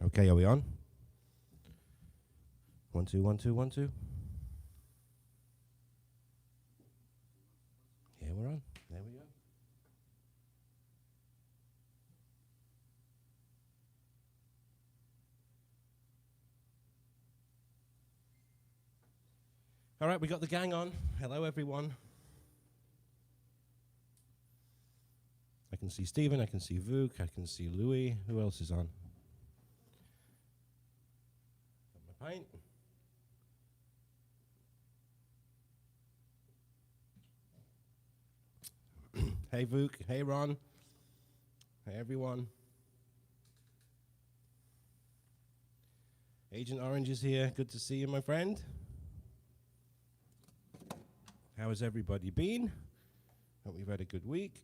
Okay, are we on? 1 2 1 2 1 2. Yeah, we're on. There we go. All right, we got the gang on. Hello, everyone. I can see Stephen, I can see Vuk, I can see Louis. Who else is on? Got my pint. Hey, Vuk. Hey, Ron. Hey, everyone. Agent Orange is here. Good to see you, my friend. How has everybody been? Hope we've had a good week.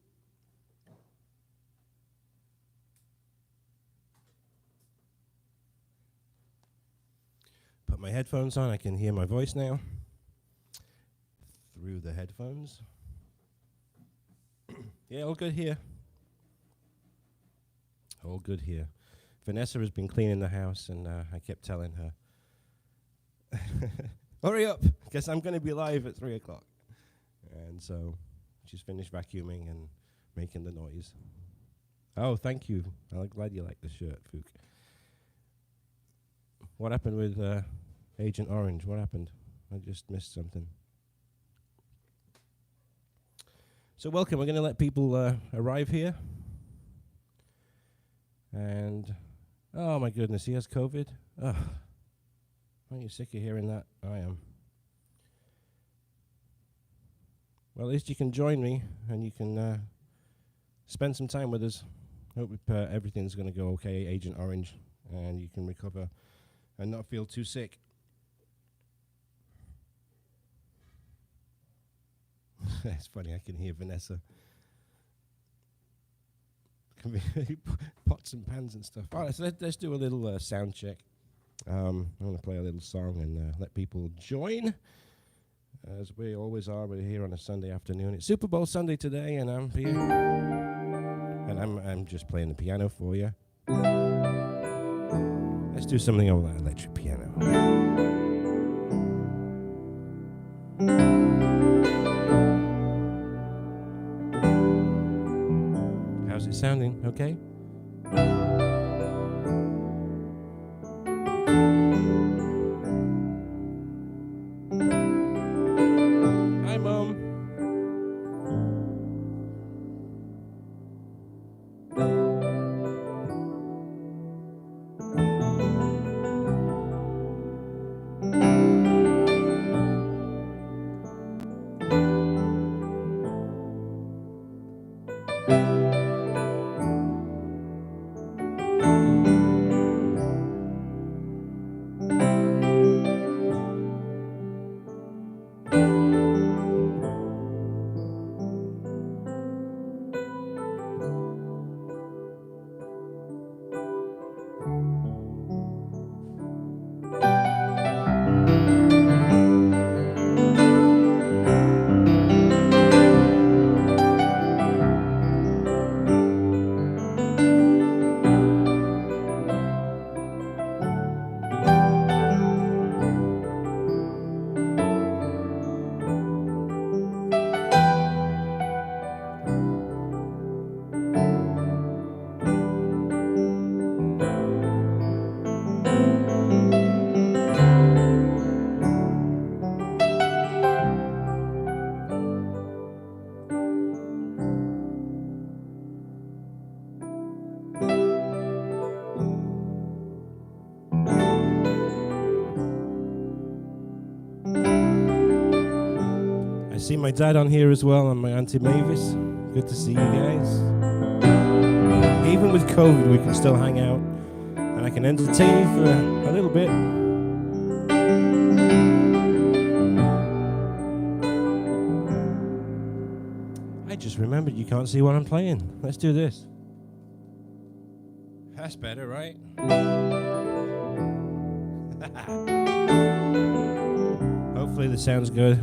Put my headphones on. I can hear my voice now through the headphones. Yeah, all good here. All good here. Vanessa has been cleaning the house, and I kept telling her, hurry up, because I'm going to be live at 3 o'clock. And so she's finished vacuuming and making the noise. Oh, thank you. I'm glad you like the shirt, Fook. What happened with Agent Orange? What happened? I just missed something. So welcome. We're going to let people arrive here. And, oh my goodness, he has COVID? Ugh. Aren't you sick of hearing that? I am. Well, at least you can join me and you can spend some time with us. Hope everything's going to go okay, Agent Orange, and you can recover and not feel too sick. It's funny, I can hear Vanessa. Pots and pans and stuff. All right, so let's do a little sound check. I'm going to play a little song and let people join. As we always are, we're here on a Sunday afternoon. It's Super Bowl Sunday today, and I'm here. And I'm just playing the piano for you. Let's do something on that electric piano. How's it sounding? Okay? Hi, Mom. I see my dad on here as well, and my Auntie Mavis. Good to see you guys. Even with COVID, we can still hang out, and I can entertain you for a little bit. I just remembered you can't see what I'm playing. Let's do this. That's better, right? Hopefully this sounds good.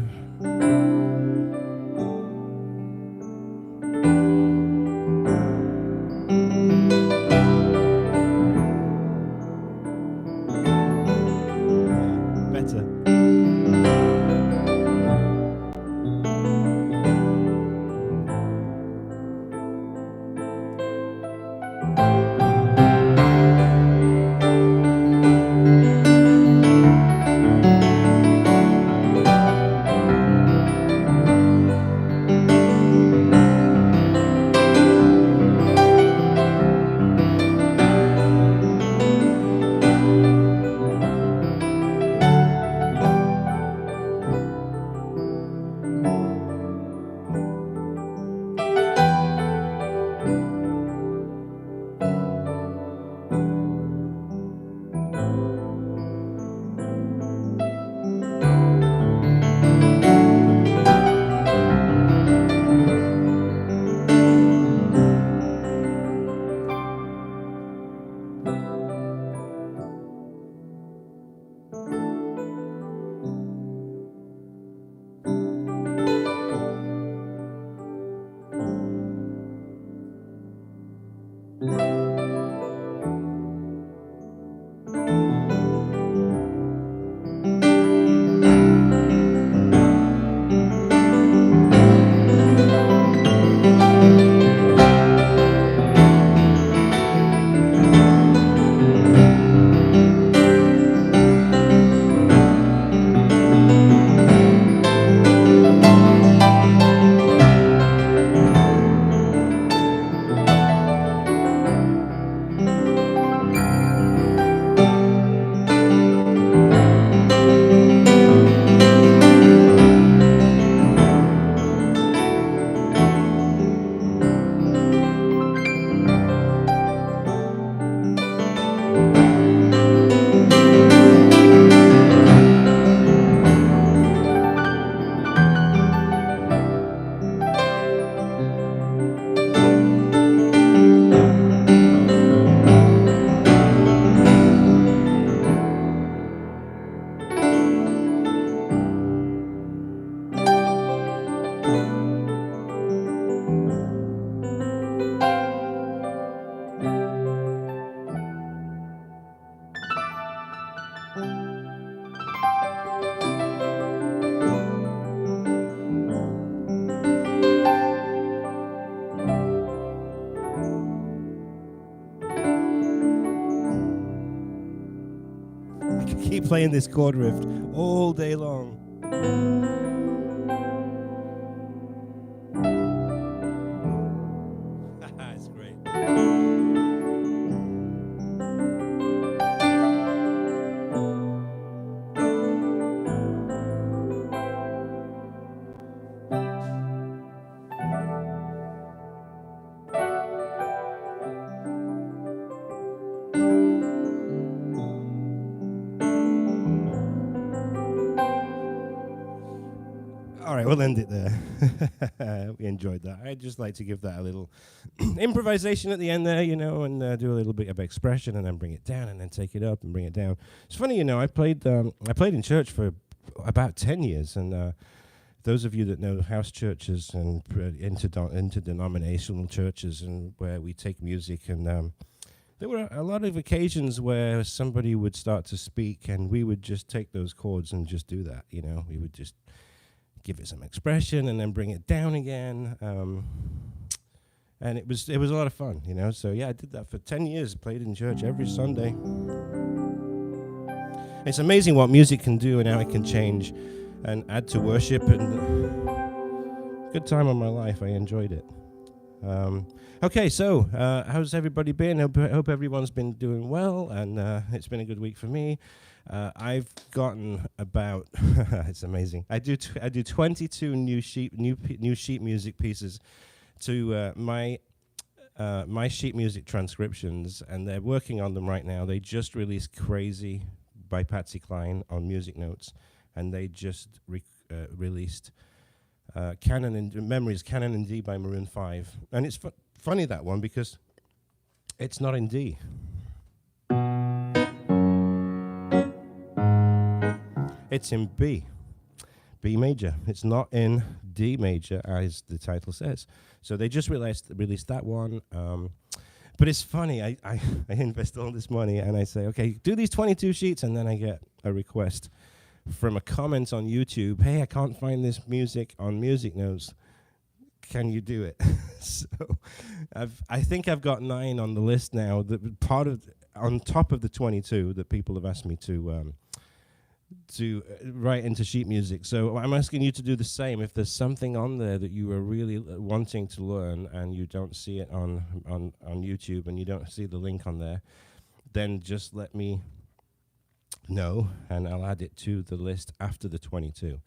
keep playing this chord riff all day long. It's great. All right, we'll end it there. We enjoyed that. I'd just like to give that a little improvisation at the end there, you know, and do a little bit of expression, and then bring it down, and then take it up and bring it down. It's funny, you know, I played in church for about 10 years, and those of you that know house churches and interdenominational churches, and where we take music, and there were a lot of occasions where somebody would start to speak, and we would just take those chords and just do that, you know. We would just give it some expression and then bring it down again, and it was a lot of fun, you know. So yeah, I did that for 10 years. Played in church every Sunday. It's amazing what music can do and how it can change and add to worship, and good time of my life. I enjoyed it. Okay, so how's everybody been? Hope everyone's been doing well, and it's been a good week for me. I've gotten about it's amazing. I do 22 new sheet music pieces to my sheet music transcriptions, and they're working on them right now. They just released "Crazy" by Patsy Cline on Music Notes, and they just released Canon in D by Maroon 5, and it's funny, that one, because it's not in D. It's in B major. It's not in D major, as the title says. So they just released that one. But it's funny. I invest all this money, and I say, okay, do these 22 sheets, and then I get a request from a comment on YouTube. Hey, I can't find this music on Music Notes. Can you do it? So I think I've got 9 on the list now. On top of the 22 that people have asked me to write into sheet music. So I'm asking you to do the same. If there's something on there that you are really wanting to learn and you don't see it on YouTube, and you don't see the link on there, then just let me know, and I'll add it to the list after the 22.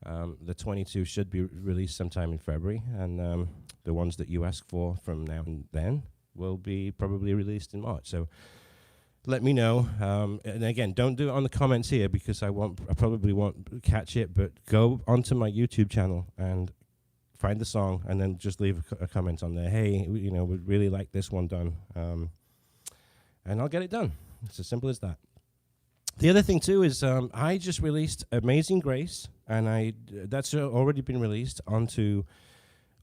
The 22 should be released sometime in February, and the ones that you ask for from now and then will be probably released in March. So let me know. And again, don't do it on the comments here, because I probably won't catch it, but go onto my YouTube channel and find the song, and then just leave a comment on there. Hey, you know, we'd really like this one done. And I'll get it done. It's as simple as that. The other thing too is I just released Amazing Grace, and that's already been released onto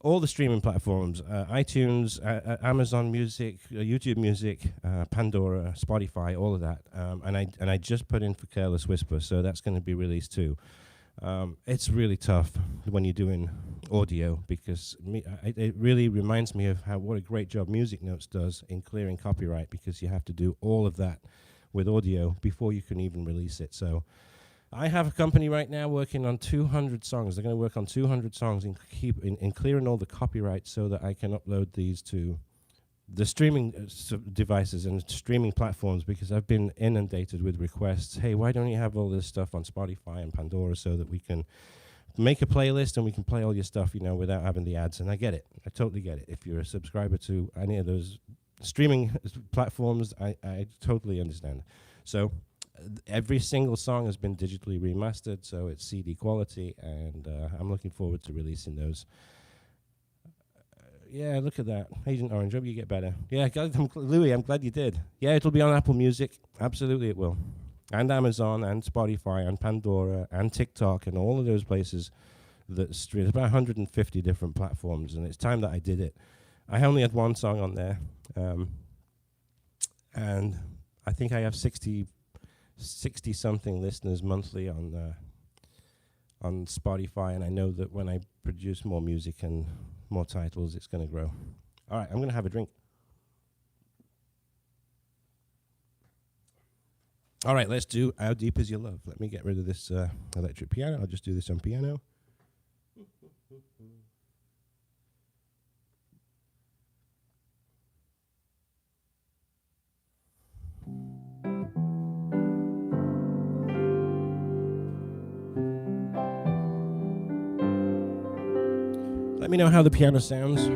all the streaming platforms, iTunes, Amazon Music, YouTube Music, Pandora, Spotify, all of that. And I just put in for Careless Whisper, so that's going to be released too. It's really tough when you're doing audio, because it really reminds me of what a great job Music Notes does in clearing copyright, because you have to do all of that with audio before you can even release it. So I have a company right now working on 200 songs. They're going to work on 200 songs in clearing all the copyright, so that I can upload these to the streaming devices and streaming platforms, because I've been inundated with requests. Hey, why don't you have all this stuff on Spotify and Pandora, so that we can make a playlist and we can play all your stuff, you know, without having the ads? And I get it. I totally get it. If you're a subscriber to any of those streaming platforms, I totally understand. So every single song has been digitally remastered, so it's CD quality, and I'm looking forward to releasing those. Yeah, look at that. Agent Orange, hope you get better. Yeah, Louis, I'm glad you did. Yeah, it'll be on Apple Music. Absolutely it will. And Amazon, and Spotify, and Pandora, and TikTok, and all of those places that stream. There's about 150 different platforms, and it's time that I did it. I only had one song on there, and I think I have 60-something listeners monthly on Spotify, and I know that when I produce more music and more titles, it's going to grow. All right, I'm going to have a drink. All right, let's do How Deep Is Your Love. Let me get rid of this electric piano. I'll just do this on piano. Let me know how the piano sounds.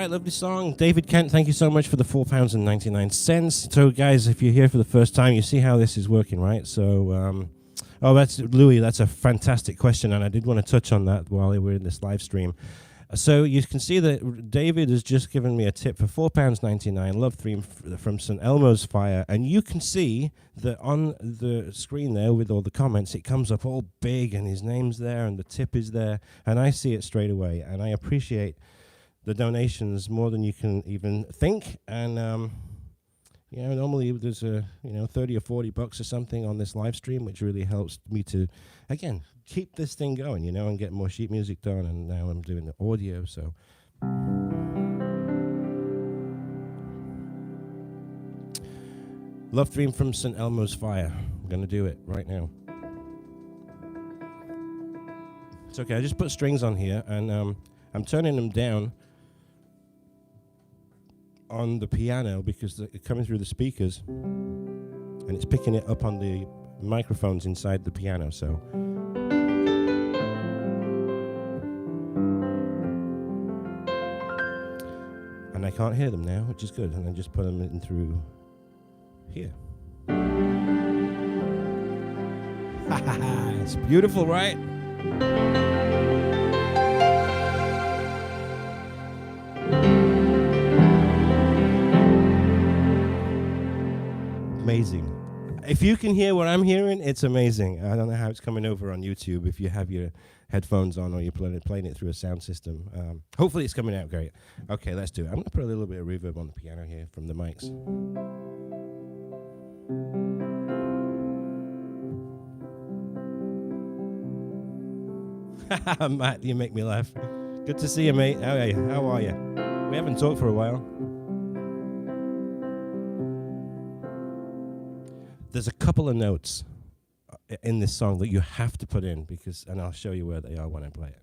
right, lovely song. David Kent, thank you so much for the £4.99. So, guys, if you're here for the first time, you see how this is working, right? So, that's Louis. That's a fantastic question, and I did want to touch on that while we were in this live stream. So you can see that David has just given me a tip for £4.99, Love Theme from St. Elmo's Fire. And you can see that on the screen there with all the comments, it comes up all big and his name's there and the tip is there. And I see it straight away. And I appreciate the donations more than you can even think. And, normally there's 30 or 40 bucks or something on this live stream, which really helps me to, again, keep this thing going, and get more sheet music done. And now I'm doing the audio, so. Love Theme from St. Elmo's Fire. I'm going to do it right now. It's okay, I just put strings on here, and I'm turning them down on the piano because it's coming through the speakers, and it's picking it up on the microphones inside the piano, so. And I can't hear them now, which is good, and I just put them in through here. It's beautiful, right? amazing. If you can hear what I'm hearing, it's amazing. I don't know how it's coming over on YouTube if you have your headphones on or you're playing it through a sound system. Hopefully it's coming out great. Okay, let's do it. I'm going to put a little bit of reverb on the piano here from the mics. Matt, you make me laugh. Good to see you, mate. How are you? How are you? We haven't talked for a while. There's a couple of notes in this song that you have to put in and I'll show you where they are when I play it.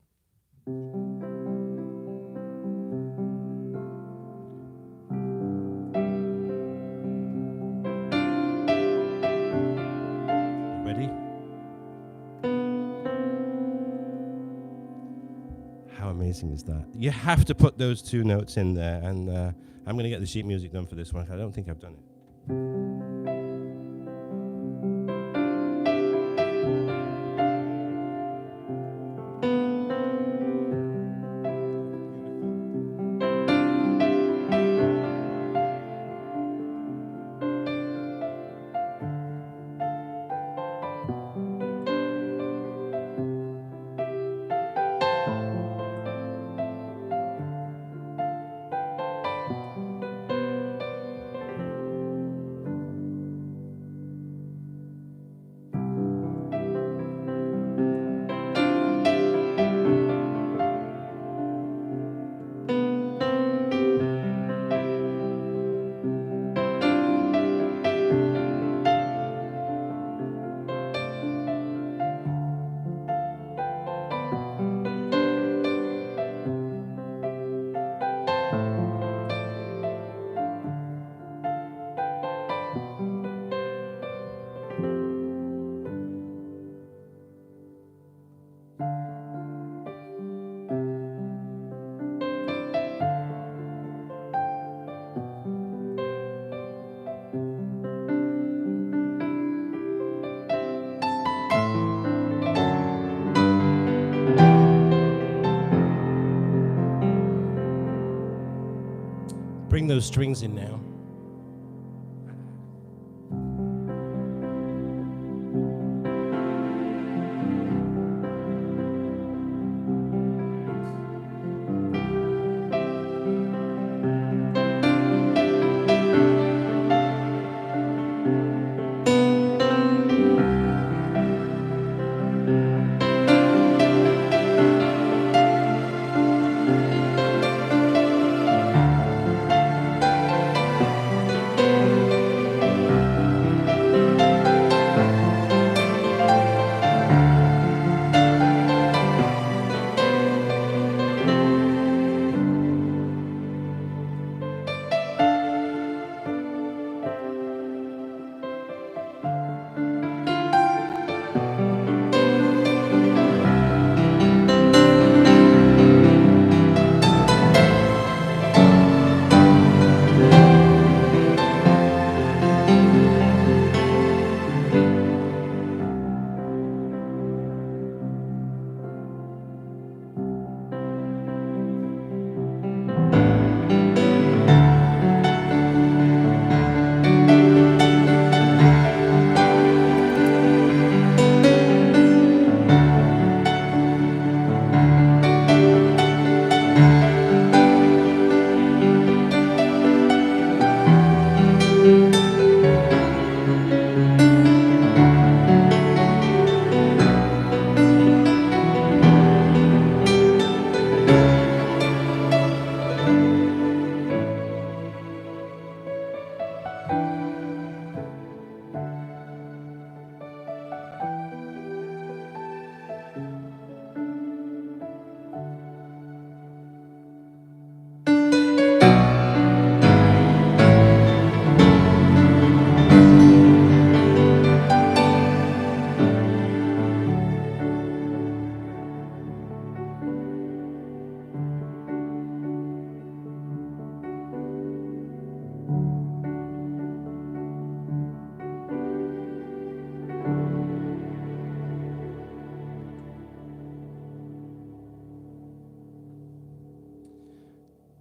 Ready? How amazing is that? You have to put those two notes in there, and I'm going to get the sheet music done for this one. I don't think I've done it. Bring those strings in now.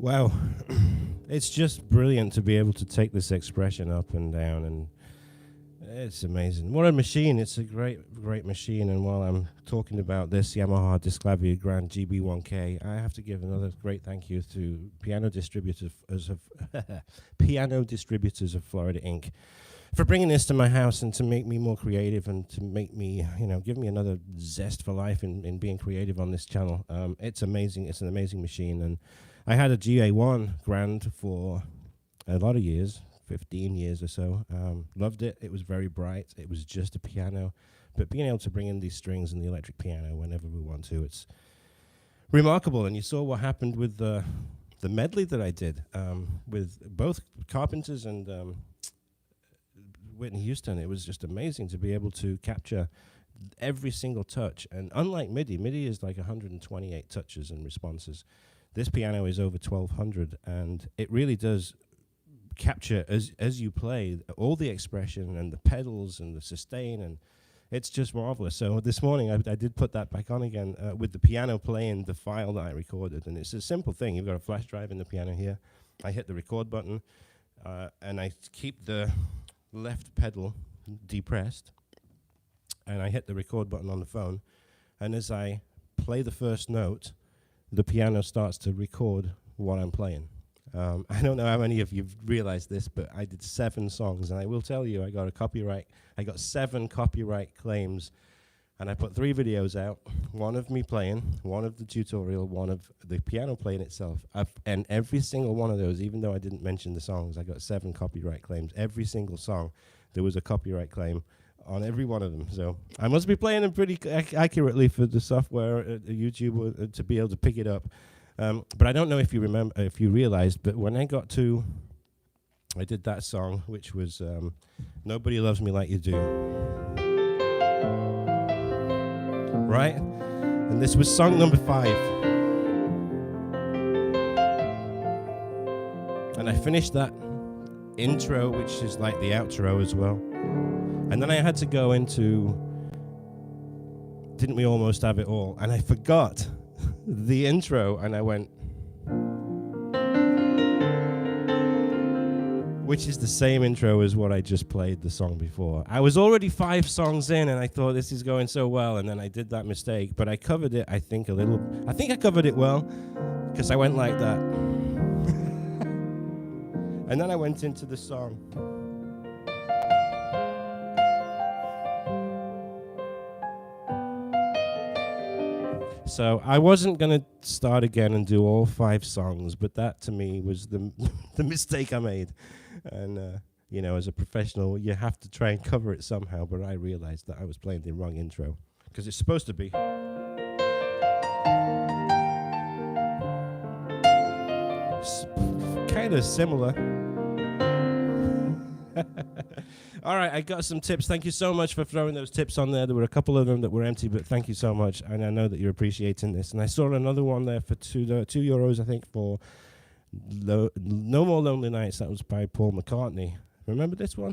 Wow. It's just brilliant to be able to take this expression up and down and It's amazing. What a machine. It's a great machine. And while I'm talking about this Yamaha Disclavier Grand GB1K, I have to give another great thank you to Piano Distributors of Piano Distributors of Florida Inc. for bringing this to my house and to make me more creative and to make me, give me another zest for life in being creative on this channel. It's amazing. It's an amazing machine. And I had a GA1 Grand for a lot of years. 15 years or so. Loved it. It was very bright. It was just a piano. But being able to bring in these strings and the electric piano whenever we want to, it's remarkable. And you saw what happened with the medley that I did with both Carpenters and Whitney Houston. It was just amazing to be able to capture every single touch. And unlike MIDI, MIDI is like 128 touches and responses. This piano is over 1,200, and it really does capture as you play all the expression and the pedals and the sustain, and it's just marvelous. So this morning I did put that back on again with the piano playing the file that I recorded, and it's a simple thing. You've got a flash drive in the piano here. I hit the record button and I keep the left pedal depressed, and I hit the record button on the phone, and as I play the first note, the piano starts to record what I'm playing. I don't know how many of you've realized this, but I did 7 songs, and I will tell you, I got 7 copyright claims, and I put 3 videos out, one of me playing, one of the tutorial, one of the piano playing itself, and every single one of those, even though I didn't mention the songs, I got 7 copyright claims. Every single song, there was a copyright claim on every one of them. So I must be playing them pretty accurately for the software at YouTube to be able to pick it up. But I don't know if you remember, if you realized, but when I did that song, which was Nobody Loves Me Like You Do. Right? And this was song number 5. And I finished that intro, which is like the outro as well. And then I had to go into Didn't We Almost Have It All? And I forgot the intro, and I went, which is the same intro as what I just played the song before. I was already 5 songs in, and I thought this is going so well, and then I did that mistake, but I covered it, I think I covered it well, because I went like that. And then I went into the song. So I wasn't going to start again and do all 5 songs, but that to me was the mistake I made. And, as a professional, you have to try and cover it somehow, but I realized that I was playing the wrong intro, because it's supposed to be. Kind of similar. All right, I got some tips. Thank you so much for throwing those tips on there. There were a couple of them that were empty, but thank you so much. And I know that you're appreciating this. And I saw another one there for €2, I think, for No More Lonely Nights. That was by Paul McCartney. Remember this one?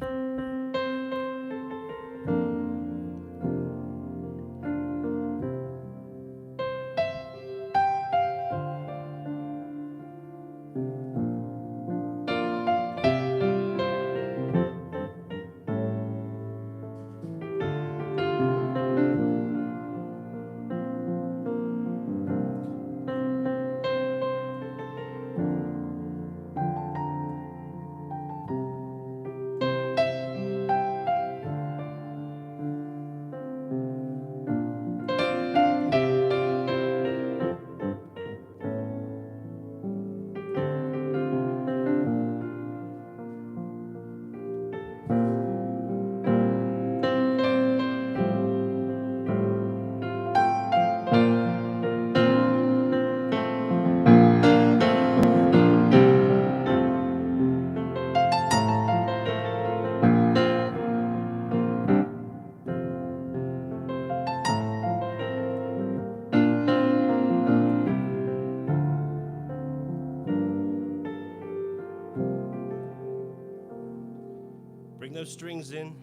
Bring those strings in.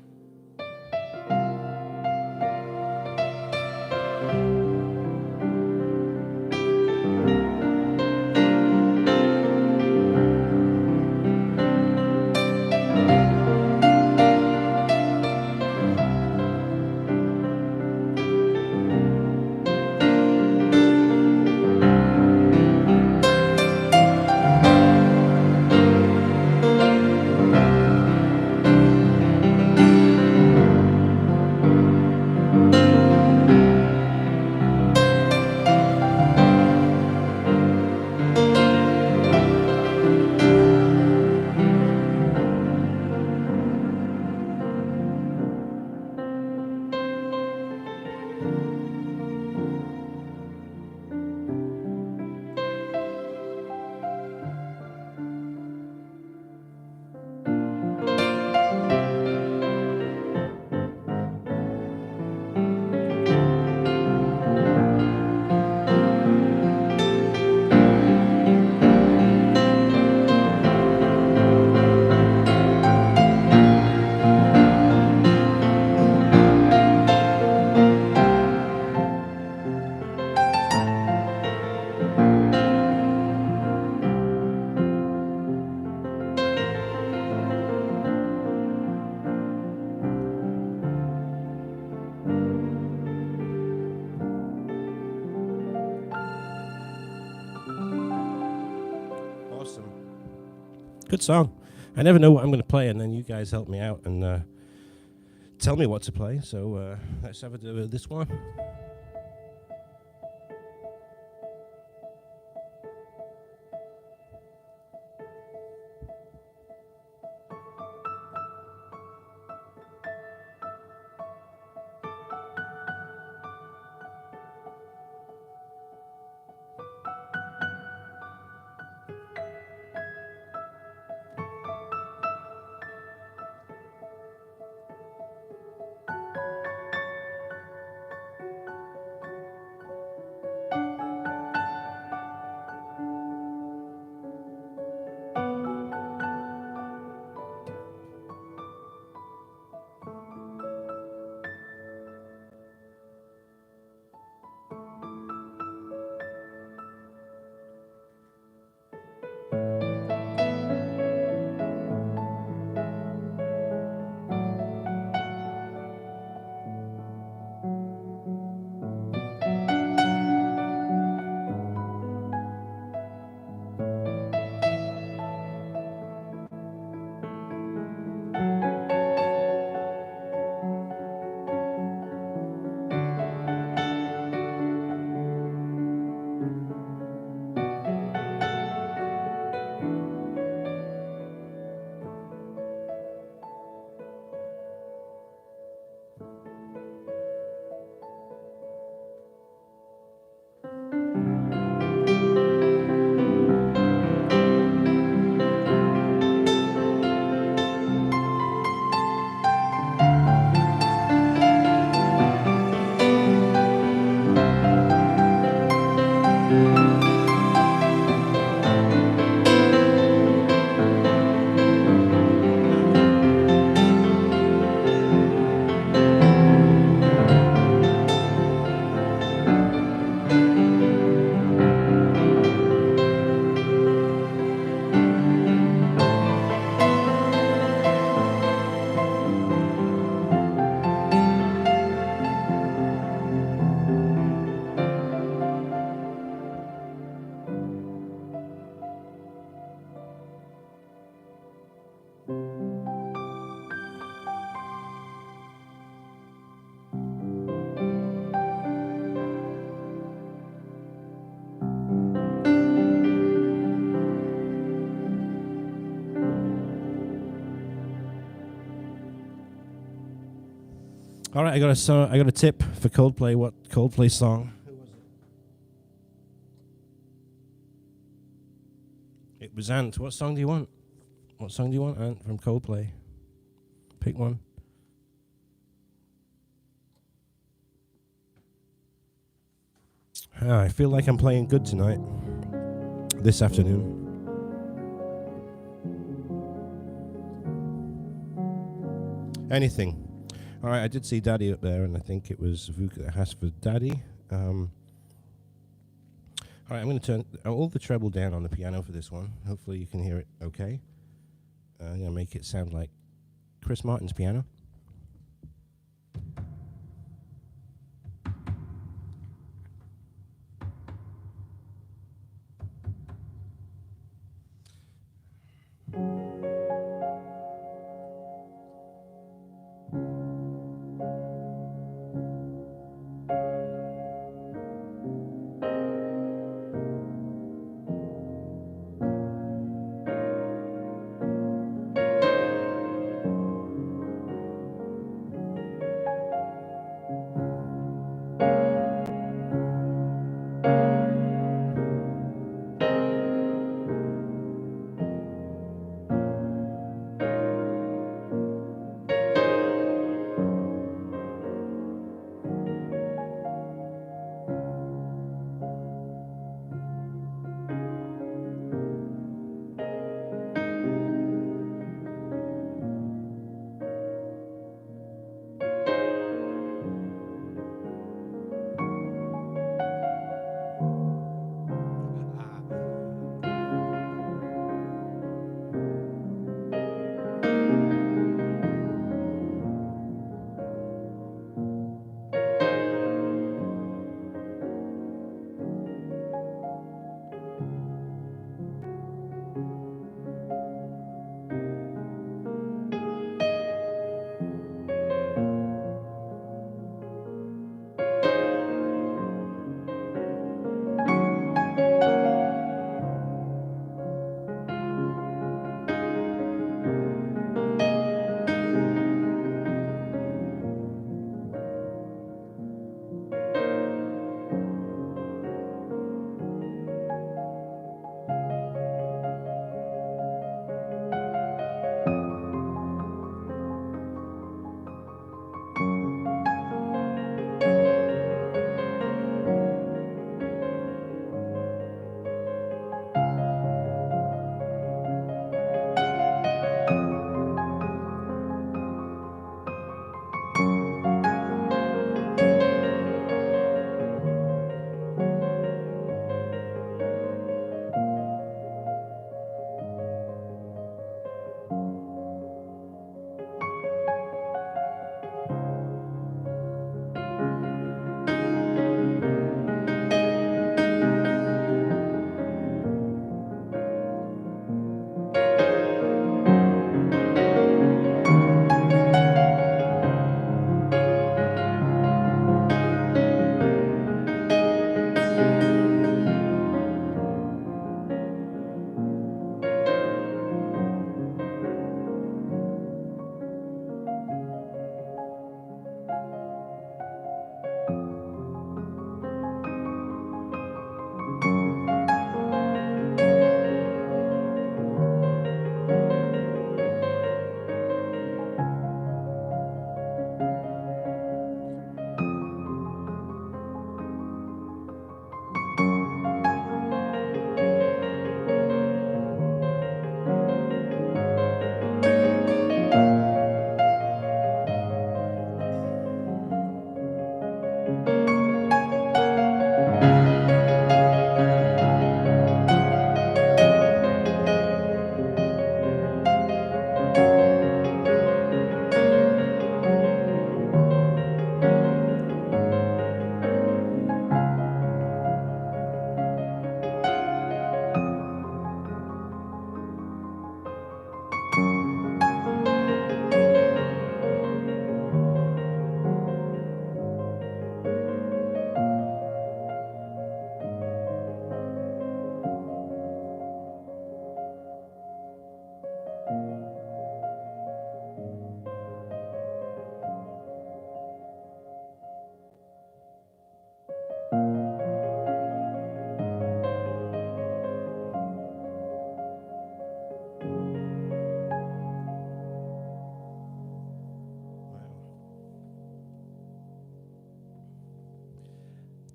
Good song. I never know what I'm going to play, and then you guys help me out and tell me what to play. So let's have a do with this one. All right, I got a tip for Coldplay. What Coldplay song? Who was it? It was Ant. What song do you want? What song do you want, Ant, from Coldplay? Pick one. I feel like I'm playing good tonight. This afternoon. Anything. All right, I did see Daddy up there, and I think it was Vuka Has for Daddy. All right, I'm going to turn all the treble down on the piano for this one. Hopefully you can hear it okay. I'm going to make it sound like Chris Martin's piano.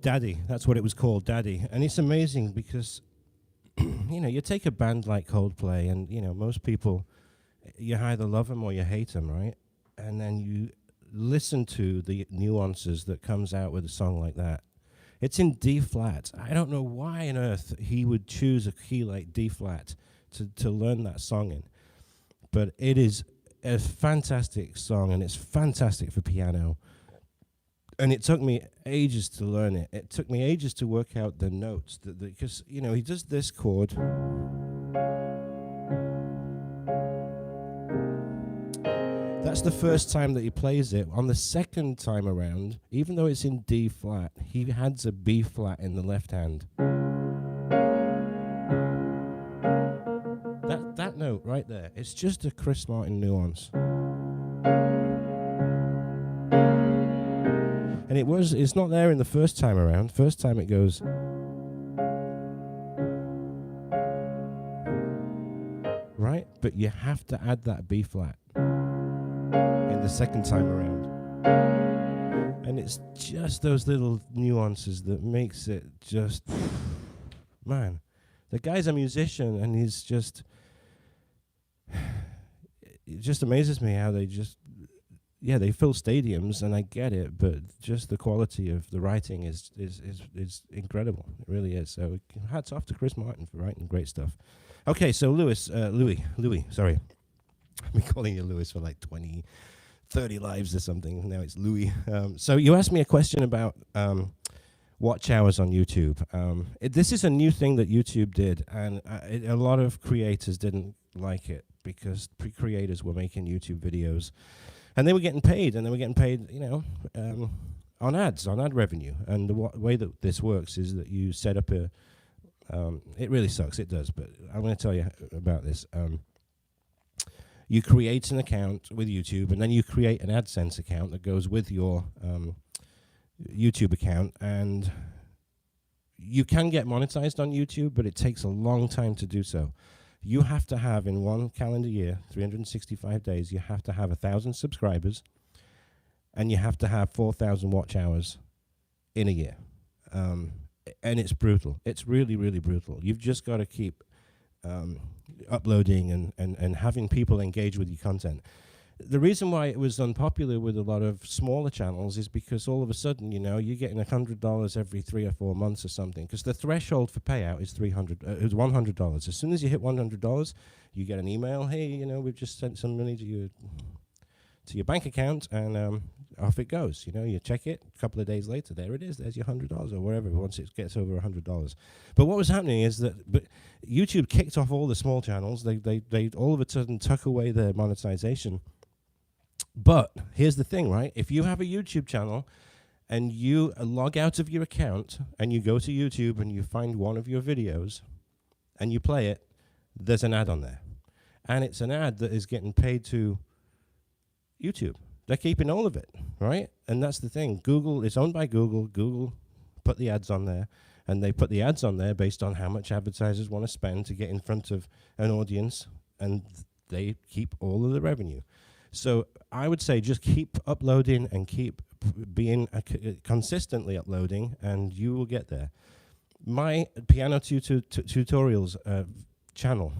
Daddy. That's what it was called, Daddy. And it's amazing because, you take a band like Coldplay, and, most people, you either love them or you hate them, right? And then you listen to the nuances that comes out with a song like that. It's in D flat. I don't know why on earth he would choose a key like D flat to learn that song in. But it is a fantastic song, and it's fantastic for piano. And it took me ages to learn it. It took me ages to work out the notes. Because, he does this chord. That's the first time that he plays it. On the second time around, even though it's in D flat, he adds a B flat in the left hand. That note right there, it's just a Chris Martin nuance. And it's not there in the first time around. First time it goes. Right? But you have to add that B flat in the second time around. And it's just those little nuances that makes it just, man, the guy's a musician, and he's just, it just amazes me how they just, they fill stadiums, and I get it, but just the quality of the writing is incredible. It really is. So hats off to Chris Martin for writing great stuff. Okay, so Louis, sorry. I've been calling you Louis for like 20, 30 lives or something. Now it's Louis. So you asked me a question about watch hours on YouTube. This is a new thing that YouTube did, and a lot of creators didn't like it because creators were making YouTube videos. And they were getting paid, and they were getting paid, on ads, on ad revenue. And the way that this works is that you set up a, it really sucks, it does, but I'm going to tell you about this. You create an account with YouTube, and then you create an AdSense account that goes with your YouTube account, and you can get monetized on YouTube, but it takes a long time to do so. You have to have, in one calendar year, 365 days, you have to have 1,000 subscribers, and you have to have 4,000 watch hours in a year. And it's brutal. It's really, really brutal. You've just got to keep uploading and having people engage with your content. The reason why it was unpopular with a lot of smaller channels is because all of a sudden, you're getting $100 every 3 or 4 months or something. Because the threshold for payout is $100. As soon as you hit $100, you get an email. Hey, we've just sent some money to your bank account, and off it goes. You check it. A couple of days later, there it is. There's your $100 or whatever. Once it gets over $100. But what was happening is that YouTube kicked off all the small channels. They all of a sudden took away their monetization. But here's the thing, right? If you have a YouTube channel and you log out of your account and you go to YouTube and you find one of your videos and you play it, there's an ad on there. And it's an ad that is getting paid to YouTube. They're keeping all of it, right? And that's the thing. Google is owned by Google. Google put the ads on there, and they put the ads on there based on how much advertisers want to spend to get in front of an audience, and they keep all of the revenue. So I would say just keep uploading and keep being consistently uploading, and you will get there. My piano tutorials channel,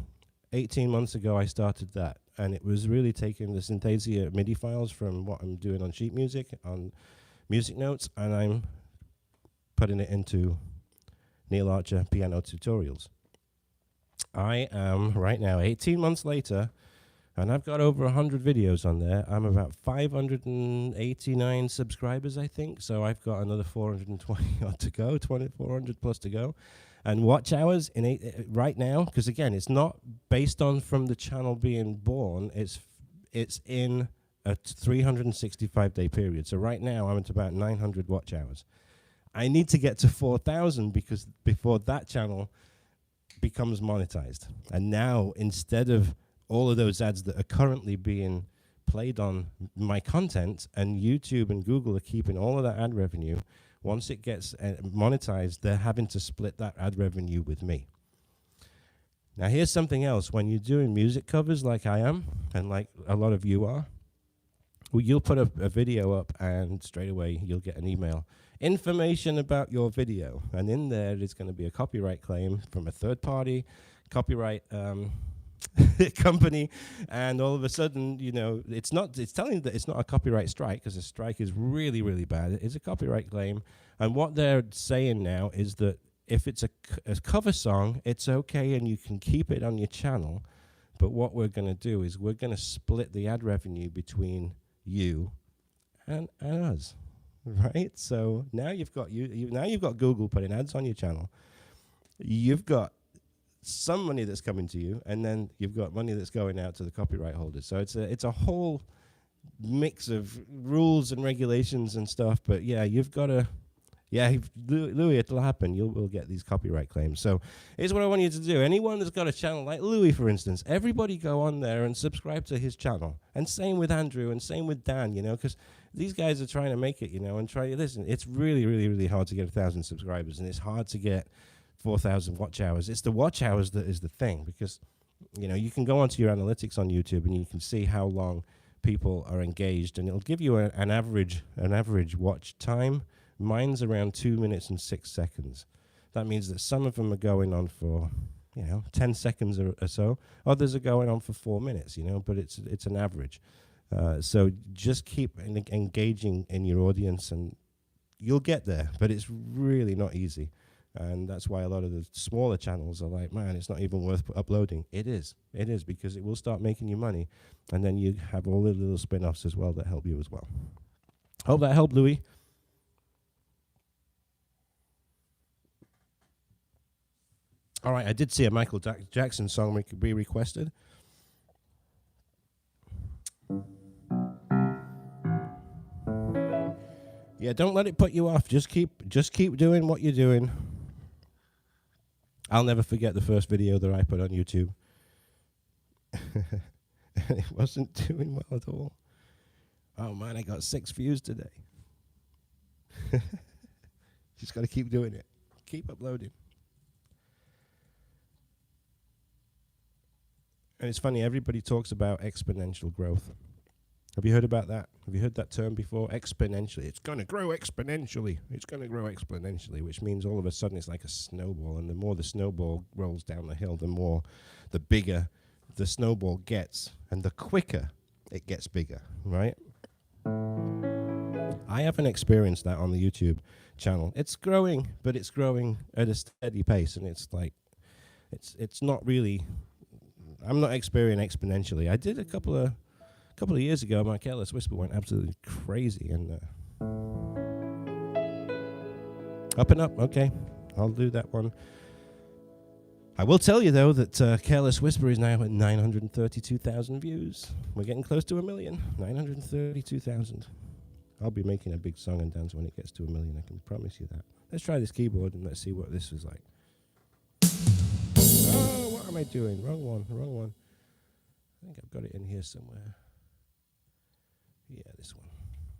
18 months ago I started that, and it was really taking the Synthesia MIDI files from what I'm doing on sheet music, on music notes, and I'm putting it into Neil Archer piano tutorials. I am right now, 18 months later, and I've got over 100 videos on there. I'm about 589 subscribers, I think. So I've got another 420 odd to go, 400 plus to go. And watch hours right now, because again, it's not based on from the channel being born. It's in a 365-day period. So right now, I'm at about 900 watch hours. I need to get to 4,000 because before that channel becomes monetized. And now, instead of all of those ads that are currently being played on my content, and YouTube and Google are keeping all of that ad revenue, once it gets monetized, they're having to split that ad revenue with me. Now, here's something else. When you're doing music covers like I am, and like a lot of you are, well, you'll put a video up, and straight away you'll get an email. information about your video, and in there is going to be a copyright claim from a third-party copyright company, and all of a sudden, it's telling you that it's not a copyright strike, because a strike is really, really bad. It's a copyright claim, and what they're saying now is that if it's a cover song, it's okay, and you can keep it on your channel, but what we're going to do is we're going to split the ad revenue between you and us, right? So now you've got now you've got Google putting ads on your channel. You've got some money that's coming to you, and then you've got money that's going out to the copyright holders. So it's a whole mix of rules and regulations and stuff. But yeah, you've got to, Louis, it'll happen. We'll get these copyright claims. So here's what I want you to do. Anyone that's got a channel like Louis, for instance, everybody go on there and subscribe to his channel. And same with Andrew, and same with Dan, because these guys are trying to make it, and try to listen. It's really, really, really hard to get 1,000 subscribers, and it's hard to get 4,000 watch hours. It's the watch hours that is the thing, because you can go onto your analytics on YouTube and you can see how long people are engaged, and it'll give you an average watch time. Mine's around 2 minutes and 6 seconds. That means that some of them are going on for 10 seconds or so. Others are going on for 4 minutes, but it's an average. So just keep engaging in your audience, and you'll get there. But it's really not easy. And that's why a lot of the smaller channels are like, man, it's not even worth uploading. It is, because it will start making you money. And then you have all the little spin-offs as well that help you as well. Hope that helped, Louis. All right, I did see a Michael Jackson song be requested. Yeah, don't let it put you off. Just keep doing what you're doing. I'll never forget the first video that I put on YouTube. It wasn't doing well at all. Oh man, I got 6 views today. Just got to keep doing it. Keep uploading. And it's funny, everybody talks about exponential growth. Have you heard about that? Have you heard that term before? Exponentially. It's going to grow exponentially. It's going to grow exponentially, which means all of a sudden it's like a snowball. And the more the snowball rolls down the hill, the bigger the snowball gets. And the quicker it gets bigger, right? I haven't experienced that on the YouTube channel. It's growing, but it's growing at a steady pace. And it's like, it's not really, I'm not experiencing exponentially. I did a couple of years ago, my Careless Whisper went absolutely crazy, and up and up. Okay, I'll do that one. I will tell you though that Careless Whisper is now at 932,000 views. We're getting close to 1 million. 932,000. I'll be making a big song and dance when it gets to 1 million. I can promise you that. Let's try this keyboard and let's see what this was like. Oh, what am I doing? Wrong one. I think I've got it in here somewhere. Yeah, this one.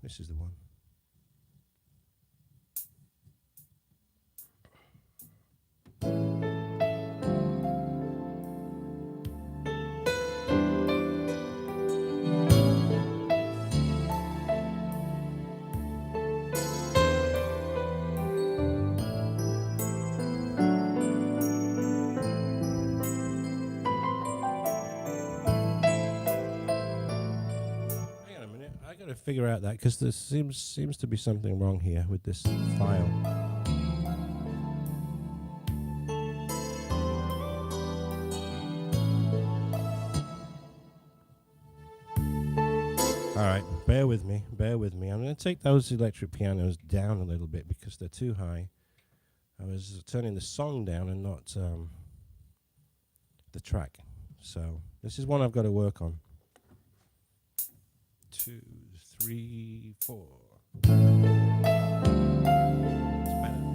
This is the one. To figure out that, because there seems to be something wrong here with this file. All right, bear with me. I'm going to take those electric pianos down a little bit because they're too high. I was turning the song down and not the track. So this is one I've got to work on. 2, 3, 4. It's better.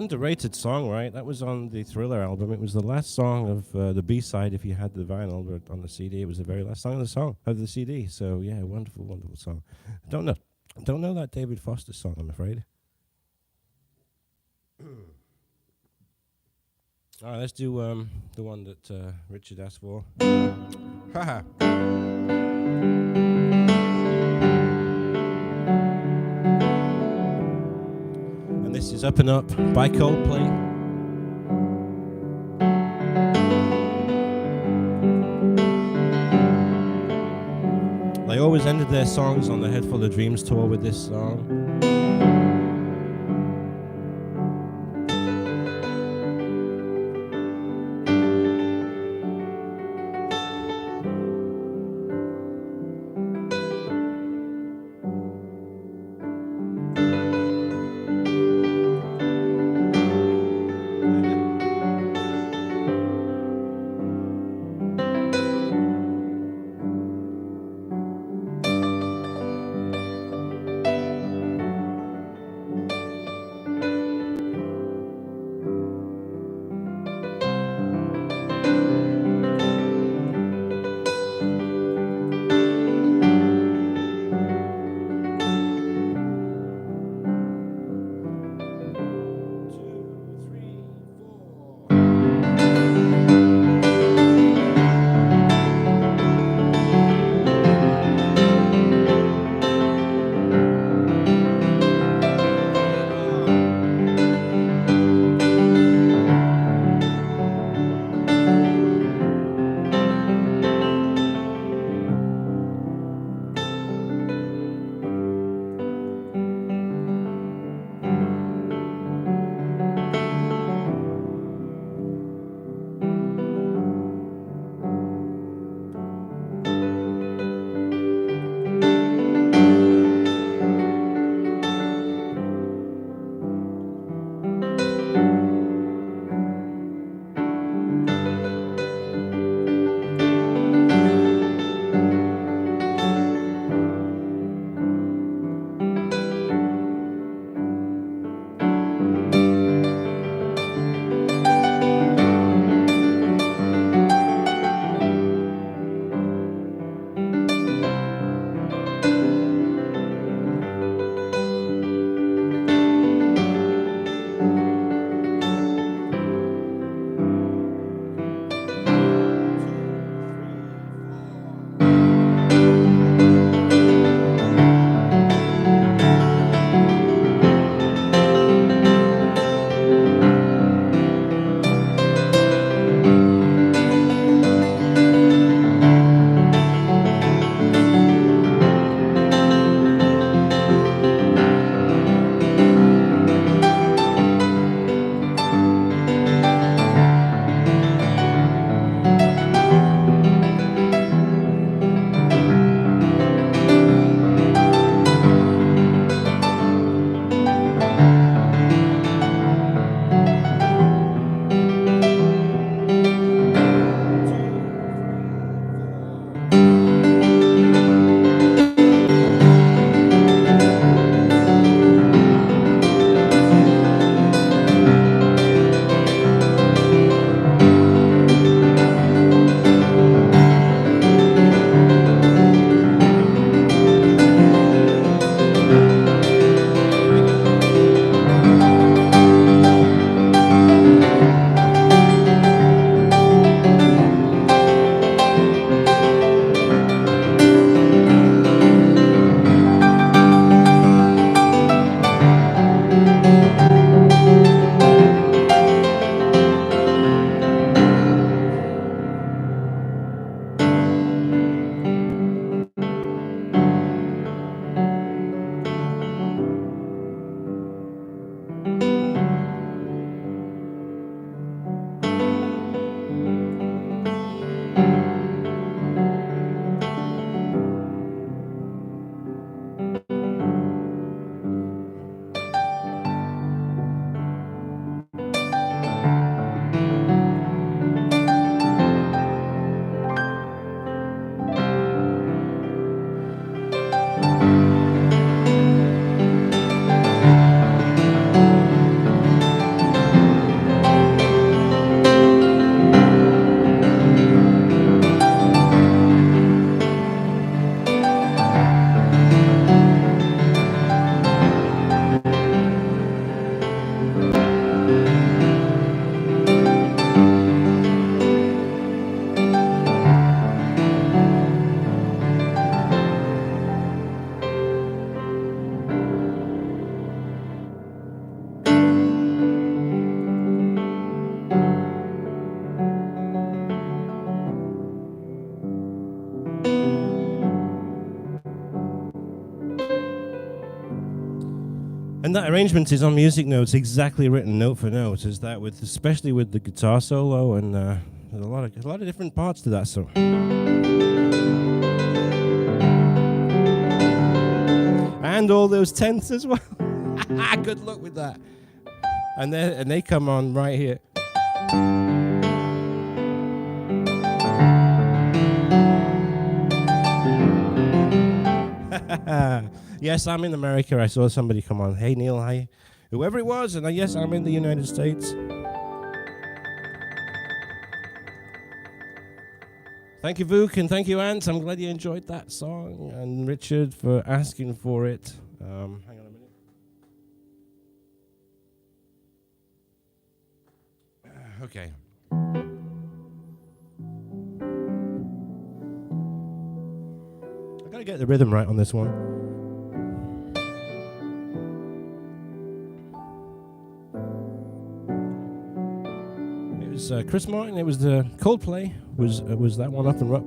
underrated song, right? That was on the Thriller album. It was the last song of the B-side if you had the vinyl, but on the CD it was the very last song of the CD. So yeah, wonderful, wonderful song. Don't know that David Foster song, I'm afraid. All right, let's do the one that Richard asked for. Haha. And this is Up and Up by Coldplay. They always ended their songs on the Head Full of Dreams tour with this song. And that arrangement is on Music Notes, exactly written note for note. Is that with, especially with the guitar solo, and there's a lot of different parts to that song. And all those tenths as well. Good luck with that. And they come on right here. Yes, I'm in America. I saw somebody come on. Hey, Neil, hi. Whoever it was, and yes, I'm in the United States. Thank you, Vuk, and thank you, Ant. I'm glad you enjoyed that song, and Richard for asking for it. Hang on a minute. Okay. I gotta get the rhythm right on this one. It was Chris Martin. It was the Coldplay. Was that one up and up?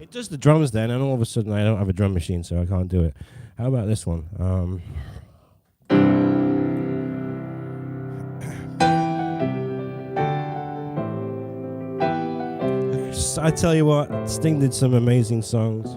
Just the drums then, and all of a sudden I don't have a drum machine, so I can't do it. How about this one? I tell you what, Sting did some amazing songs.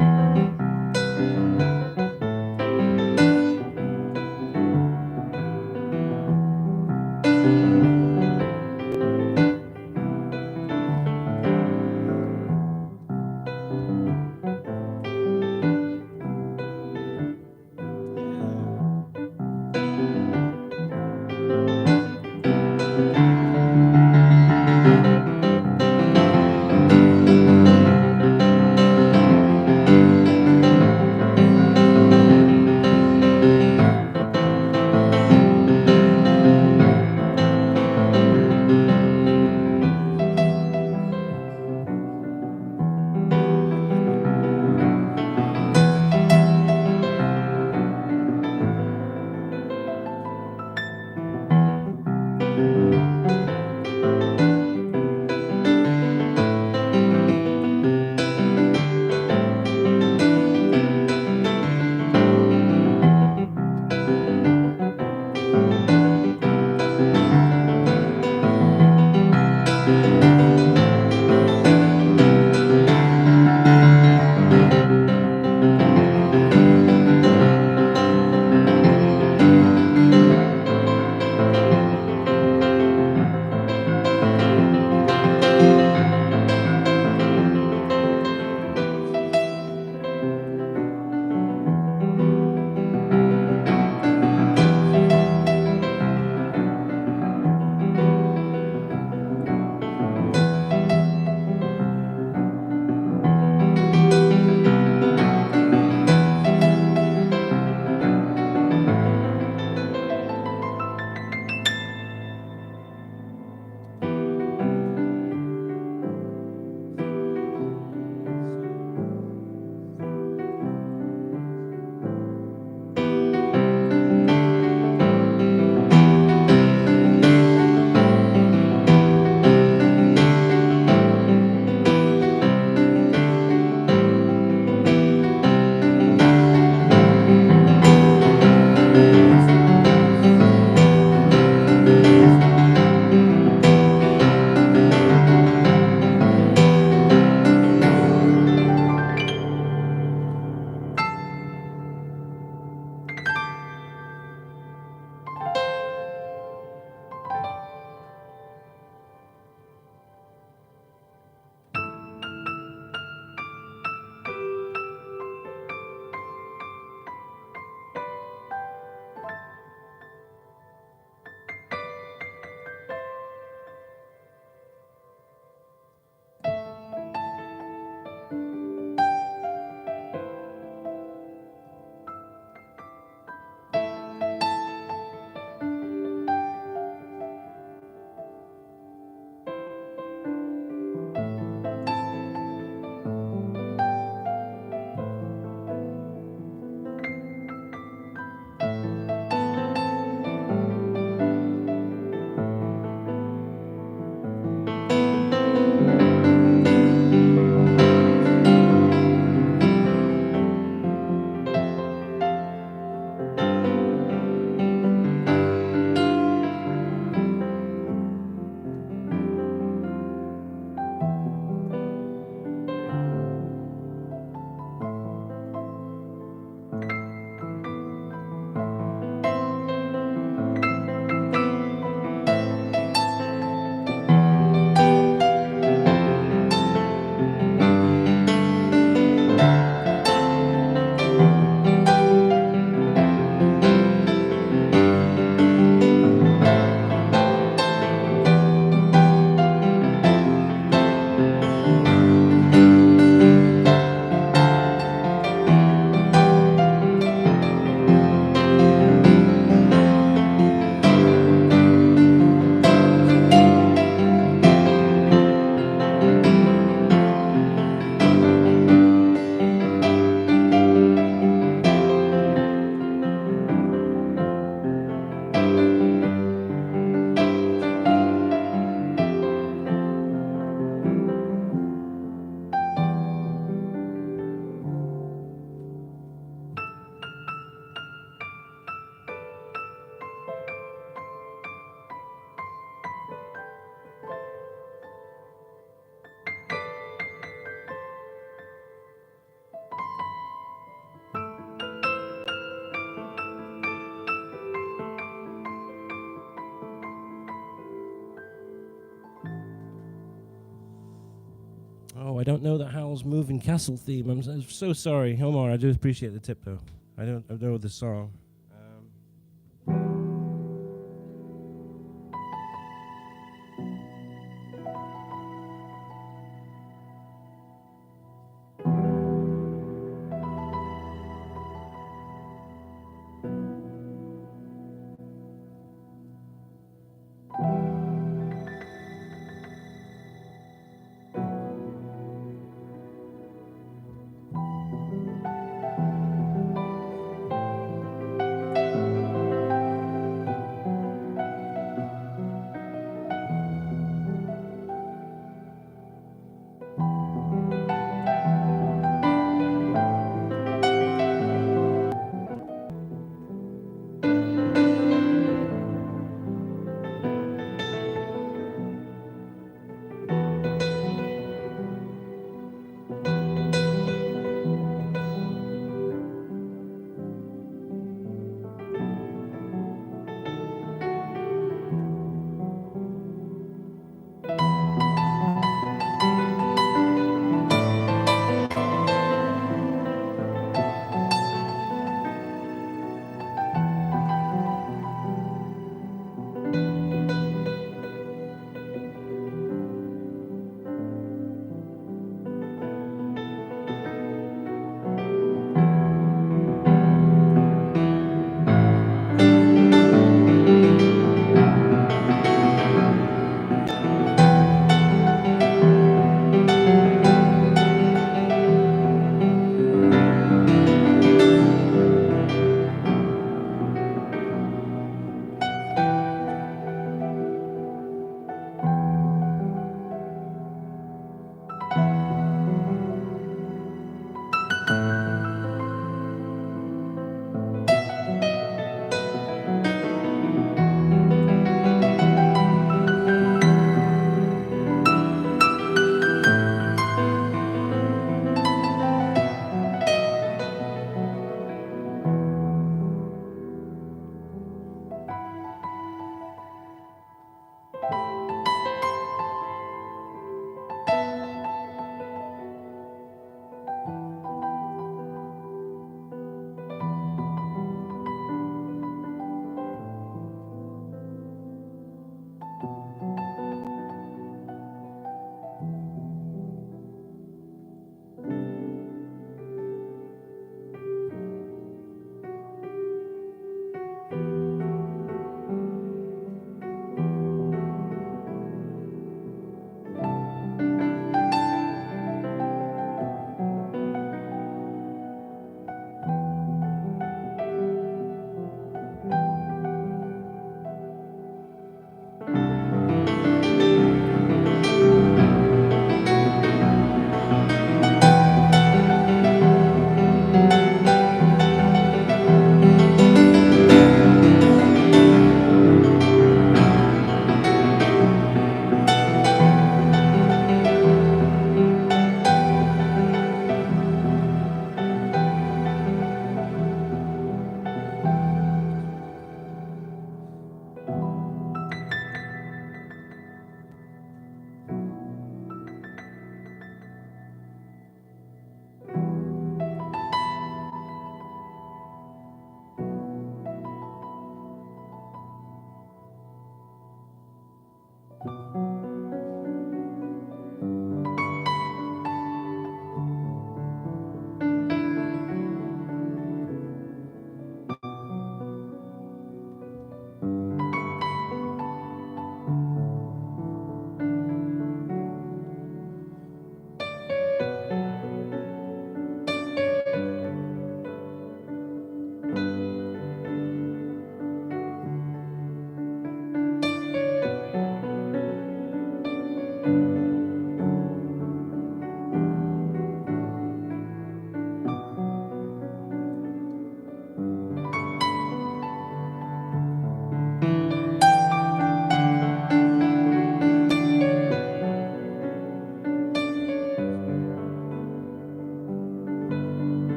Oh, I don't know the Howl's Moving Castle theme. I'm so sorry. Omar, I do appreciate the tip, though. I don't know the song.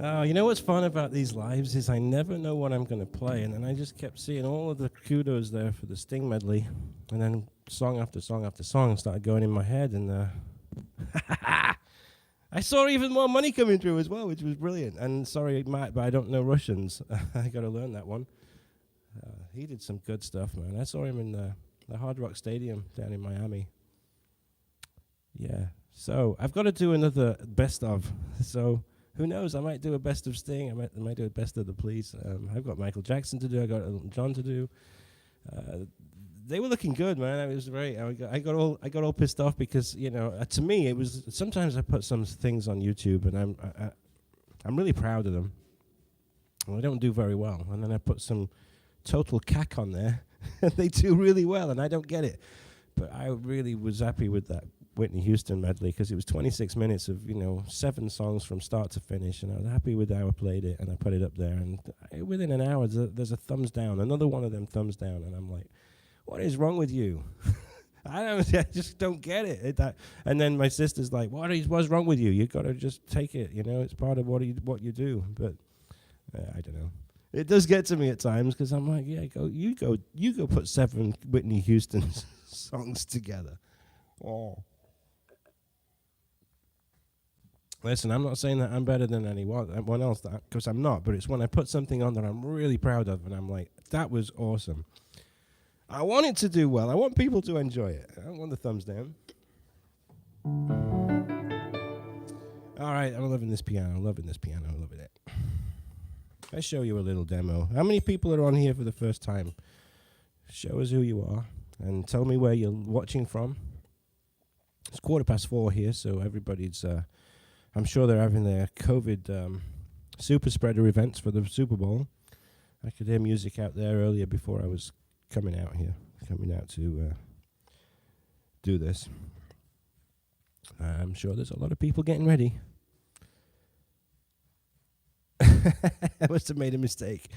Oh, you know what's fun about these lives is I never know what I'm going to play, and then I just kept seeing all of the kudos there for the Sting medley, and then song after song after song started going in my head, and I saw even more money coming through as well, which was brilliant. And sorry, Matt, but I don't know Russians. I got to learn that one. He did some good stuff, man. I saw him in the Hard Rock Stadium down in Miami. Yeah. So I've got to do another best of. So who knows? I might do a best of Sting. I might do a best of the Police. I've got Michael Jackson to do. I got Elton John to do. They were looking good, man. It was great. I got all pissed off because to me it was. Sometimes I put some things on YouTube and I'm really proud of them. And I don't do very well, and then I put some total cack on there, and they do really well, and I don't get it. But I really was happy with that Whitney Houston medley because it was 26 minutes of 7 songs from start to finish, and I was happy with how I played it, and I put it up there, and within an hour there's a thumbs down, another one of them thumbs down, and I'm like, what is wrong with you? I just don't get it. And then my sister's like, what's wrong with you? You got to just take it, it's part of what you do. But I don't know. It does get to me at times because I'm like, yeah, you go put 7 Whitney Houston songs together. Oh. Listen, I'm not saying that I'm better than anyone else, because I'm not, but it's when I put something on that I'm really proud of, and I'm like, that was awesome. I want it to do well. I want people to enjoy it. I don't want the thumbs down. All right, I'm loving this piano, loving it. Let's show you a little demo. How many people are on here for the first time? Show us who you are, and tell me where you're watching from. It's 4:15 here, so everybody's... I'm sure they're having their COVID super spreader events for the Super Bowl. I could hear music out there earlier before I was coming out to do this. I'm sure there's a lot of people getting ready. I must have made a mistake.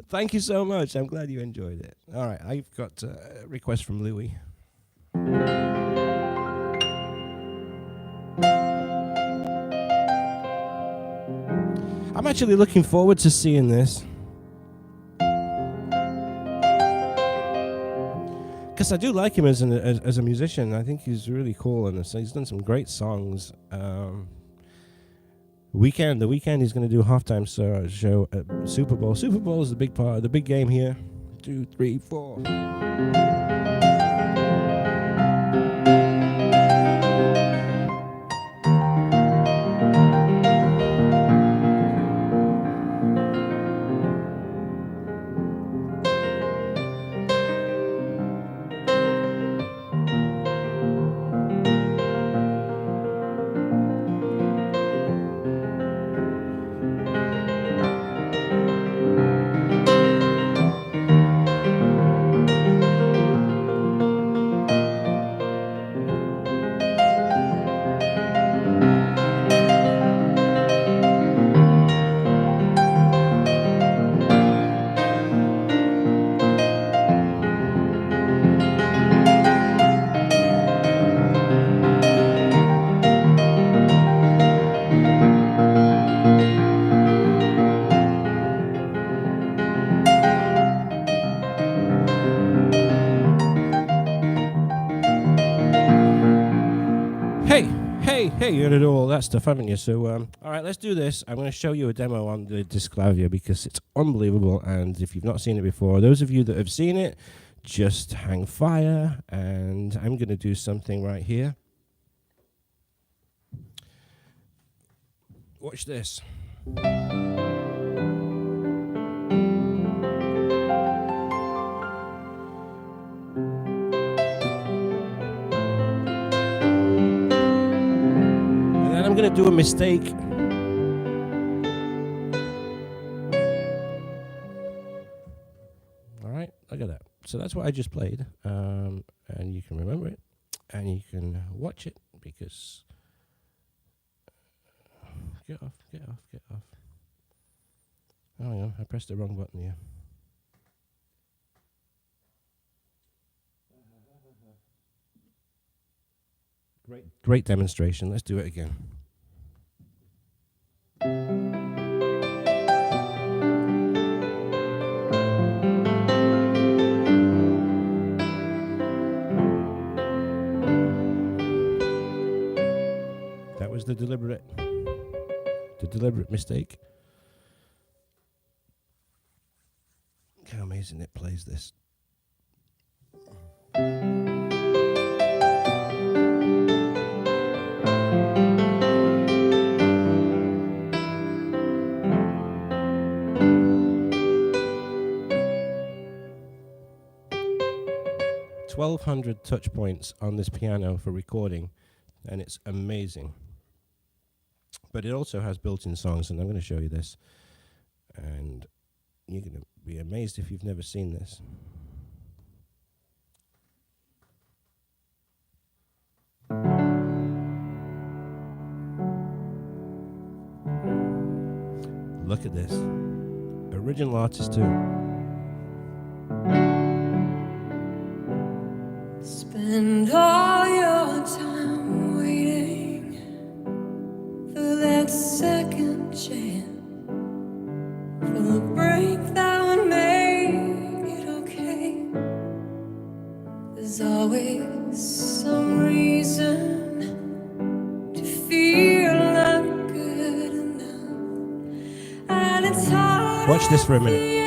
Thank you so much. I'm glad you enjoyed it. All right, I've got a request from Louis. I'm actually looking forward to seeing this. Because I do like him as a musician. I think he's really cool, and he's done some great songs. The weekend he's going to do a halftime show at Super Bowl. Super Bowl is the big part, the big game here. 2, 3, 4. Hey, you heard all that stuff, haven't you? So, all right, let's do this. I'm going to show you a demo on the Disclavia because it's unbelievable. And if you've not seen it before, those of you that have seen it, just hang fire. And I'm going to do something right here. Watch this. I'm going to do a mistake. All right, look at that. So that's what I just played, and you can remember it, and you can watch it because... Get off. Oh, yeah, I pressed the wrong button here. Great demonstration. Let's do it again. That was the deliberate mistake. How amazing it plays this. 1,200 touch points on this piano for recording, and it's amazing. But it also has built-in songs, and I'm going to show you this. And you're going to be amazed if you've never seen this. Look at this. Original artist too. Spend all your time waiting for that second chance, for the break that would make it okay. There's always some reason to feel not good enough, and it's hard. Watch this for a minute.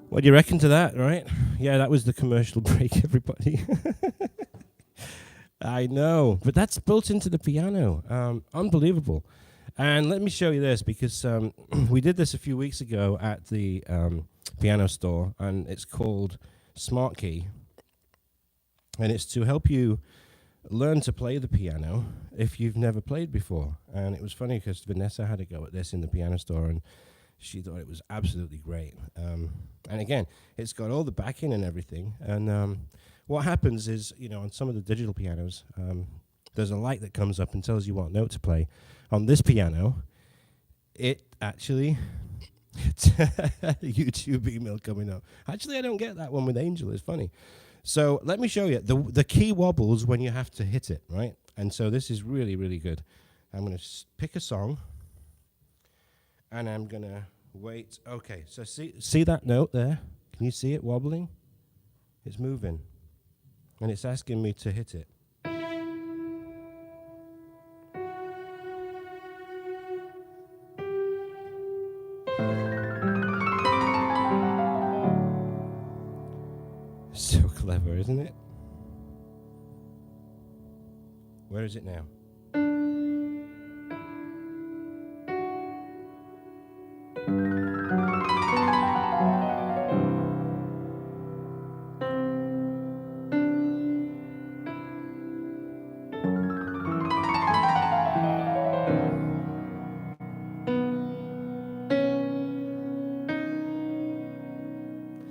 What do you reckon to that, right? Yeah, that was the commercial break, everybody. I know, but that's built into the piano. Unbelievable. And let me show you this, because we did this a few weeks ago at the piano store, and it's called Smart Key. And it's to help you learn to play the piano if you've never played before. And it was funny because Vanessa had a go at this in the piano store, and she thought it was absolutely great. And again, it's got all the backing and everything. And what happens is, you know, on some of the digital pianos, there's a light that comes up and tells you what note to play. On this piano, it actually... YouTube email coming up. Actually, I don't get that one with Angel. It's funny. So let me show you. The key wobbles when you have to hit it, right? And so this is really, really good. I'm going to pick a song. And I'm going to wait. Okay, so see that note there? Can you see it wobbling? It's moving. And it's asking me to hit it. So clever, isn't it? Where is it now?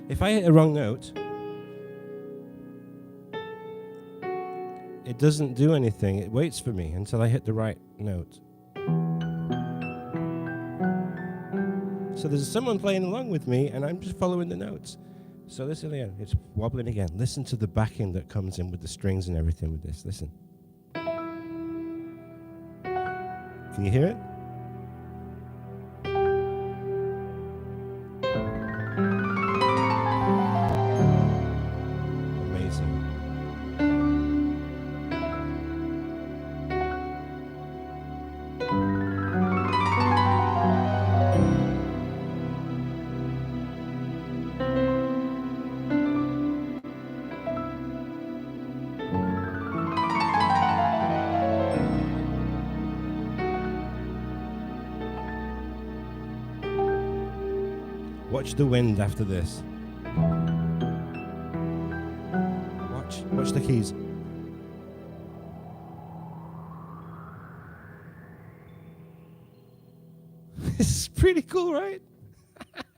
If I hit a wrong note, it doesn't do anything. It waits for me until I hit the right note. So So there's someone playing along with me, and I'm just following the notes. So listen again. It's wobbling again. Listen to the backing that comes in with the strings and everything with this. Listen. Can you hear it? Amazing. Watch the wind after this. Watch the keys. This is pretty cool, right?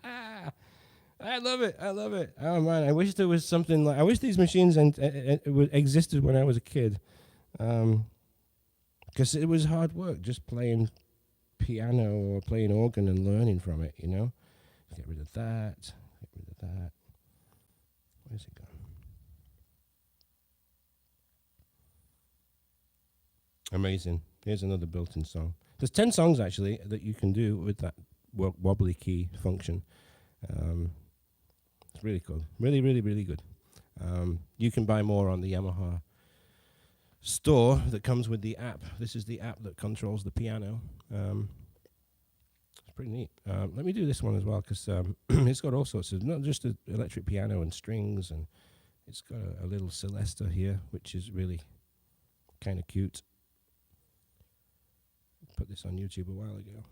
I love it. I love it. Oh man, I wish there was something like. I wish these machines existed when I was a kid, because it was hard work just playing piano or playing organ and learning from it. You know, get rid of that. Get rid of that. Where's it gone? Amazing. Here's another built-in song. There's 10 songs actually that you can do with that wobbly key function. It's really cool. Really, really, really good. You can buy more on the Yamaha store that comes with the app. This is the app that controls the piano. It's pretty neat. Let me do this one as well, because it's got all sorts of, not just an electric piano and strings, and it's got a little Celesta here, which is really kind of cute. Put this on YouTube a while ago.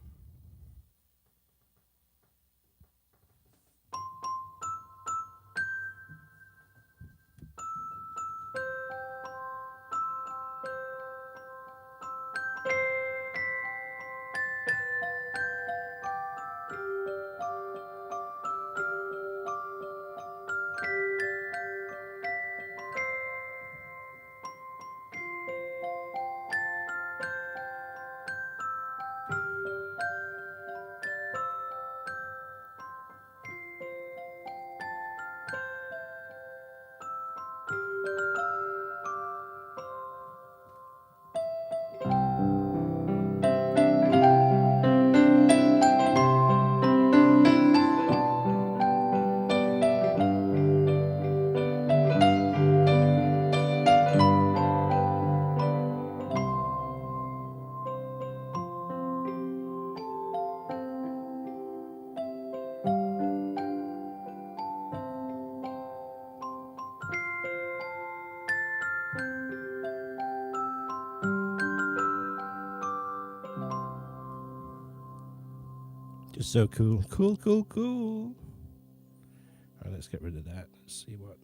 Just so cool. Cool, cool, cool. All right, let's get rid of that. Let's see what.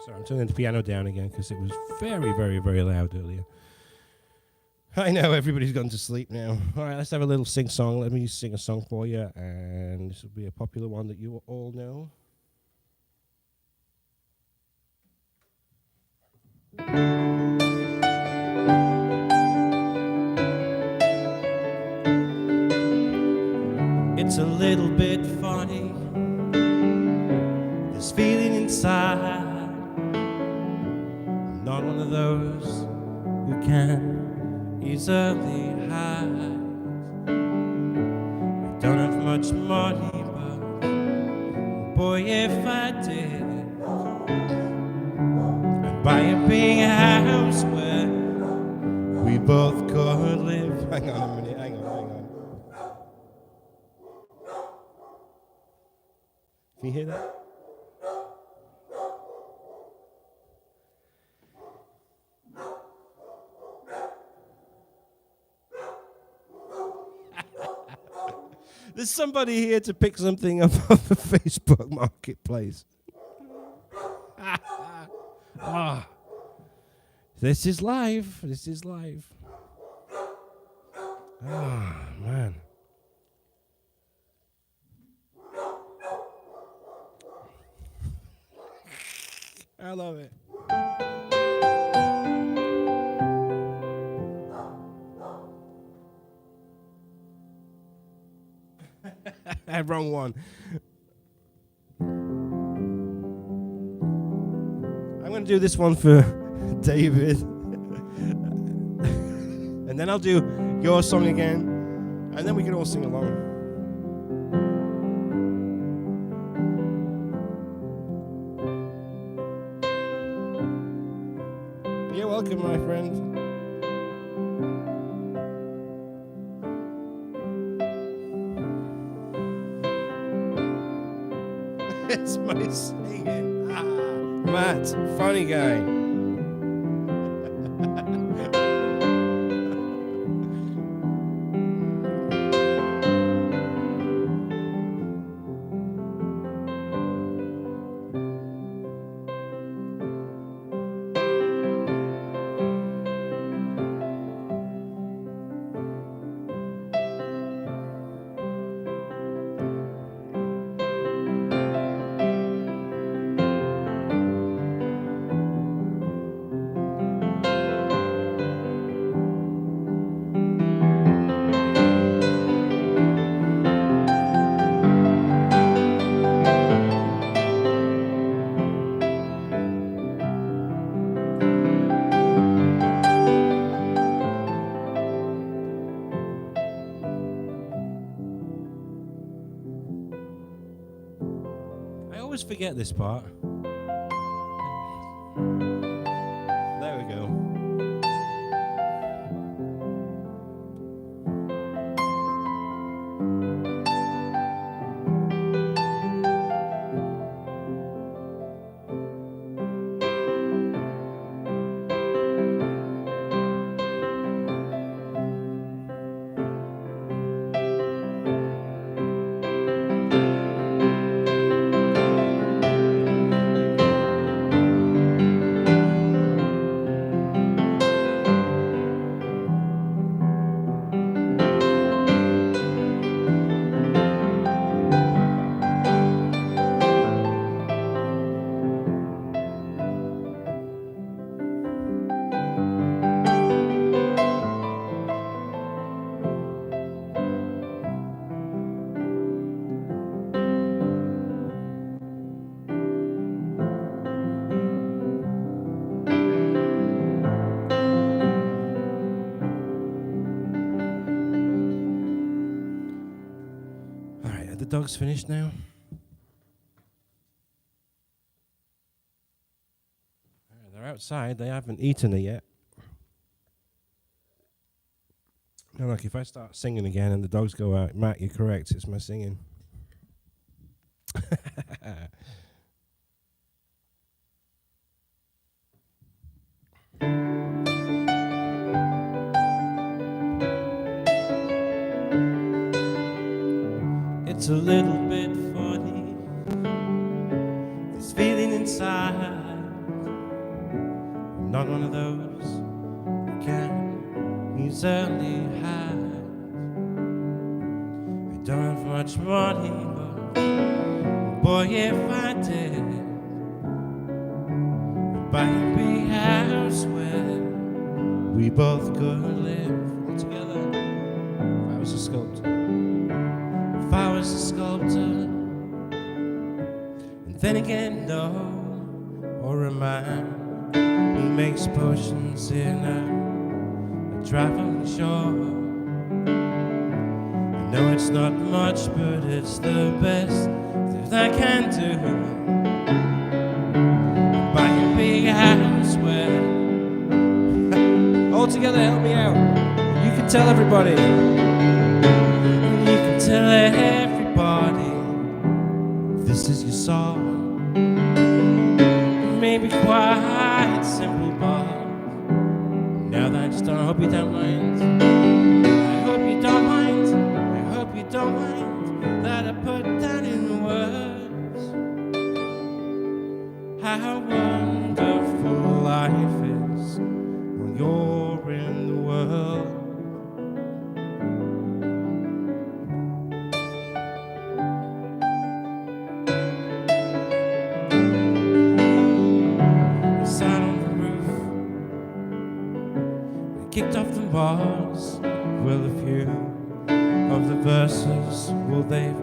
Sorry, I'm turning the piano down again because it was very, very, very loud earlier. I know everybody's gone to sleep now. All right, let's have a little sing-song. Let me sing a song for you, and this will be a popular one that you all know. It's a little bit funny, this feeling inside. I'm not one of those who can easily hide. I don't have much money, but boy, if I did, I'd buy a big house where we both could live. Hang on a minute, hang on. Can you hear that? There's somebody here to pick something up off the Facebook Marketplace. Ah, this is live. This is live. Ah, man. I love it. Wrong one. I'm going to do this one for David. And then I'll do your song again. And then we can all sing along. You're welcome, my friend. It's my singing. Matt, funny guy. I always forget this part. There we go. The dog's finished now. They're outside. They haven't eaten it yet. Now look, if I start singing again and the dogs go out, Matt, you're correct. It's my singing. It's a little bit funny, this feeling inside. I'm not one of those who can easily hide. I don't have much money, but boy, if I did, I'd buy a big house where we both could live all together. If I was a sculptor. If I was a sculptor, and then again, no, or a man who makes potions in a traveling show. I know it's not much, but it's the best that I can do. Buy a big house where all together, help me out. You can tell everybody. Tell everybody this is your song. Maybe quite simple, but now that I just don't, I hope you don't mind. I hope you don't mind. I hope you don't mind that I put that in words. How wonderful life is when you're in the world. Kicked off the bars. Well, a few of the verses, well, they've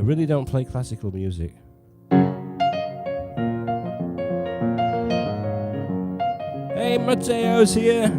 really don't play classical music. Hey, Mateo's here.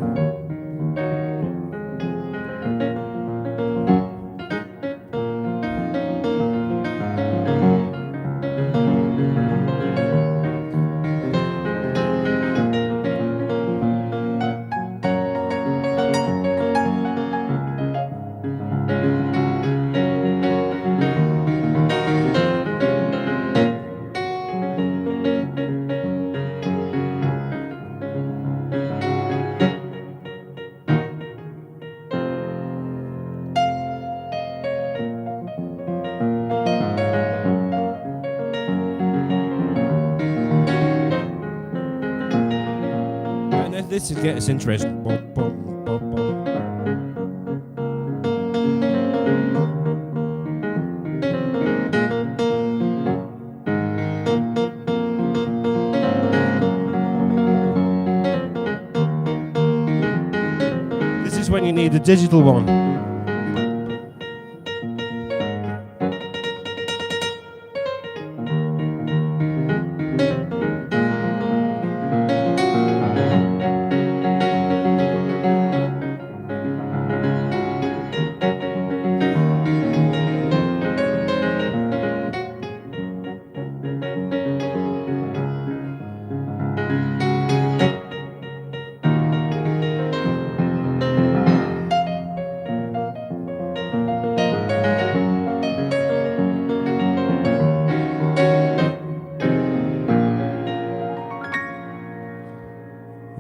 This is gets interesting. Boom, boom, boom, boom. This is when you need a digital one.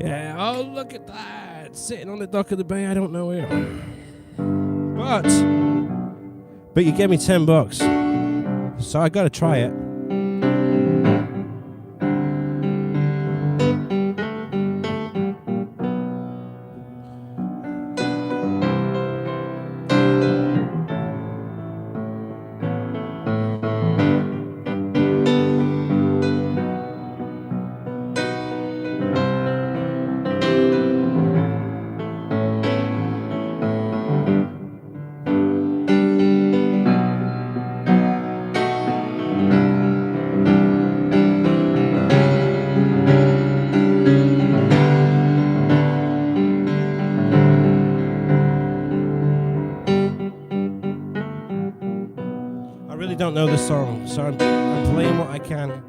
Yeah, oh, look at that. Sitting on the dock of the bay, I don't know where. But you gave me $10. So I gotta try it. Don't know the song, so I'm playing what I can.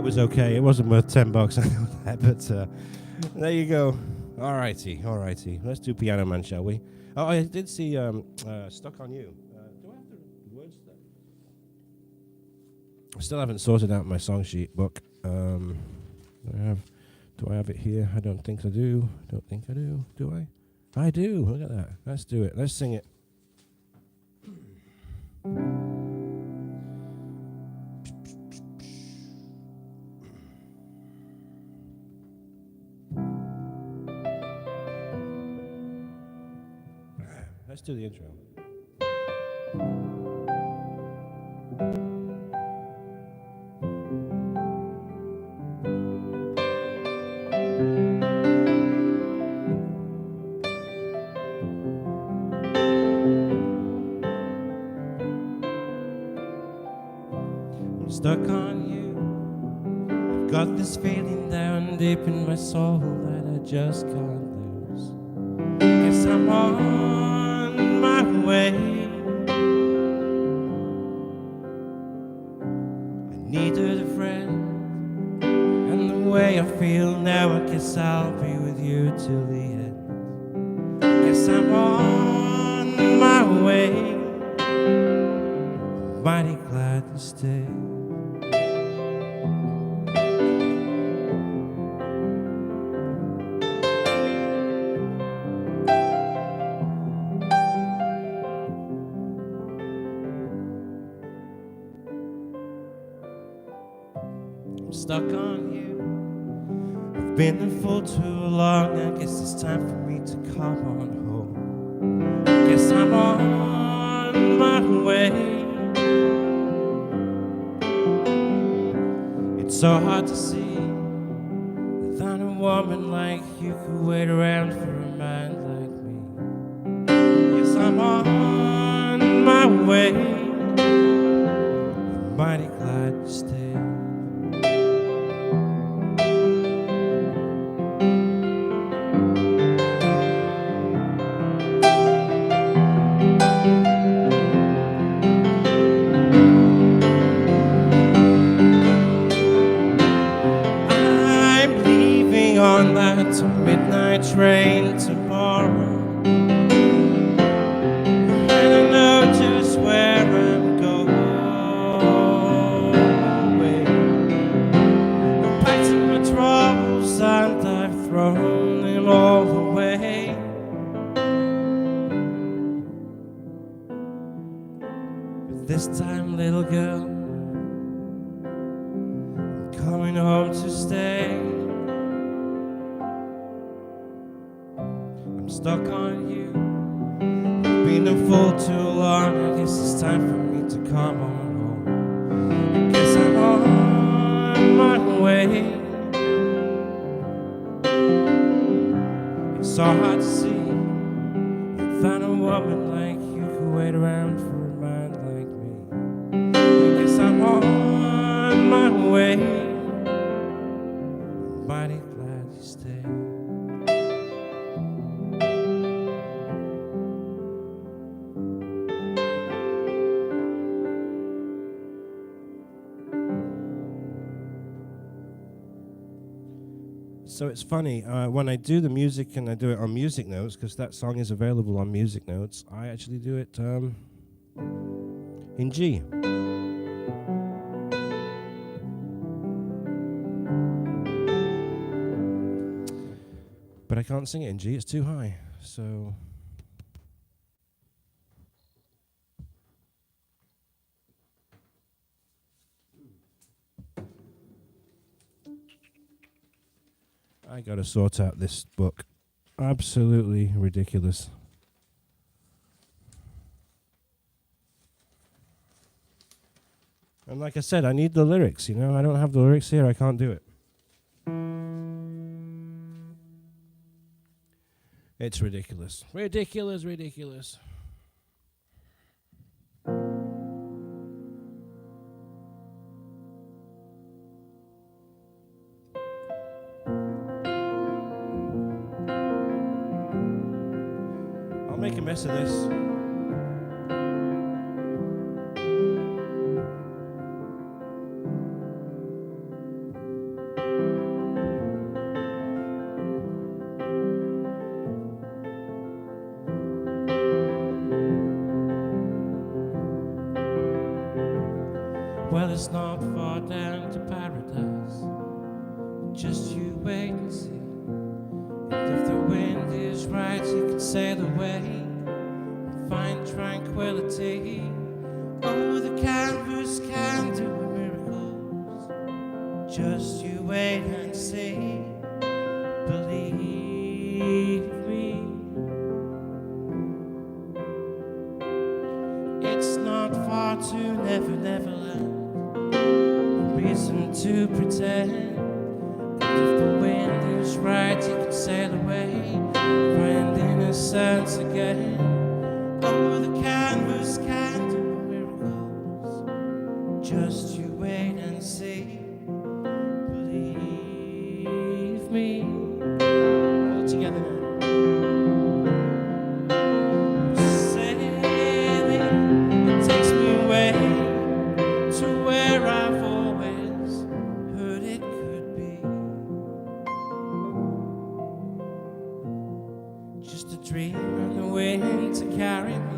Was okay. It wasn't worth $10, I know that, but there you go. Alrighty. Let's do Piano Man, shall we? Oh, I did see Stuck on You. Do I have the words to that? I still haven't sorted out my song sheet book. Do I have it here? I don't think I do. Do I? I do. Look at that. Let's do it. Let's sing it. Let's do the intro. I'm stuck on you. I've got this feeling down deep in my soul that I just can't lose. Guess I'm on my way. I needed a friend, and the way I feel now, I guess I'll be with you till the end. Guess I'm on my way. mighty glad you stayed. I'm stuck on you. I've been a fool too long. I guess it's time for me to come on home. Guess I'm on my way. It's so hard to see that a woman like you could wait around for a man like me. Yes, I'm on my way. I'm mighty glad you stayed. On that midnight train tomorrow, and I know just where I'm going. I've packed up my troubles and I've thrown them all away. But this time, little girl, I'm coming home to stay. Stuck on you. I've been a fool too long. I guess it's time for me to come on home. I guess I'm on my way. It's so hard to see that a woman like you could wait around for a man like me. I guess I'm on my way. I'm mighty glad you stayed. So it's funny, when I do the music and I do it on Music Notes, because that song is available on Music Notes, I actually do it in G. But I can't sing it in G, it's too high, so... I gotta sort out this book. Absolutely ridiculous. And like I said, I need the lyrics, you know? I don't have the lyrics here, I can't do it. It's ridiculous. Ridiculous, ridiculous. Make a mess of this. Well, it's not far down to paradise. Just you wait and see. And if the wind is right, you can sail away and find tranquility. Oh, the canvas can do miracles. Just you wait and see. Believe me. It's not far to Never, Never Land. Reason to pretend. If the wind is right, you can sail away, find innocence again. Oh, the canvas can do miracles. Just you wait and see. Believe me. All together now. Sailing, it takes me away to where I've always heard it could be. Just a dream and the wind to carry me.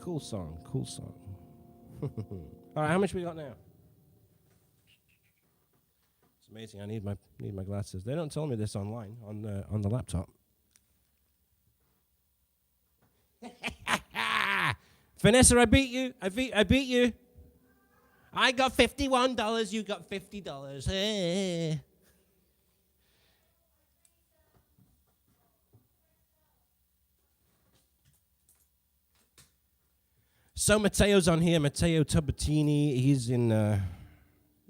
Cool song. All right, how much we got now? It's amazing. I need my glasses. They don't tell me this online on the laptop. Vanessa, I beat you. I beat you. I got $51. You got $50. Hey. So Matteo's on here, Matteo Tubertini. He's in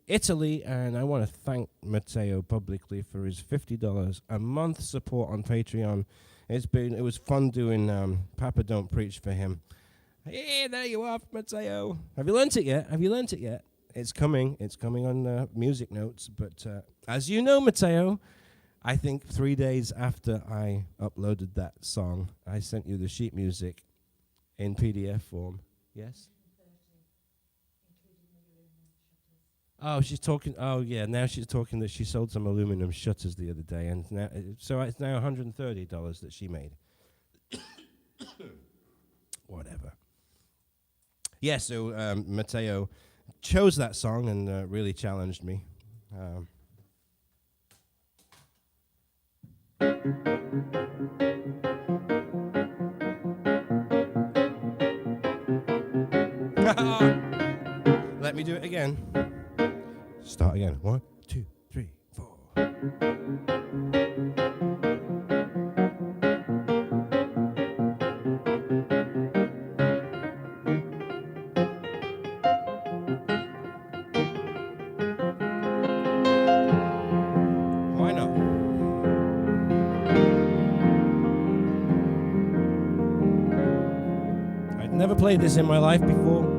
Italy, and I want to thank Matteo publicly for his $50 a month support on Patreon. It was fun doing Papa Don't Preach for him. Hey, there you are, Matteo. Have you learnt it yet? It's coming. It's coming on music notes. But as you know, Matteo, I think 3 days after I uploaded that song, I sent you the sheet music in PDF form. Yes? Oh, she's talking. Oh, yeah. Now she's talking that she sold some aluminum shutters the other day, and now so it's now $130 that she made. Whatever. Yeah. So Matteo chose that song and really challenged me. Let me do it again. Start again. 1, 2, 3, 4. Why not? I'd never played this in my life before.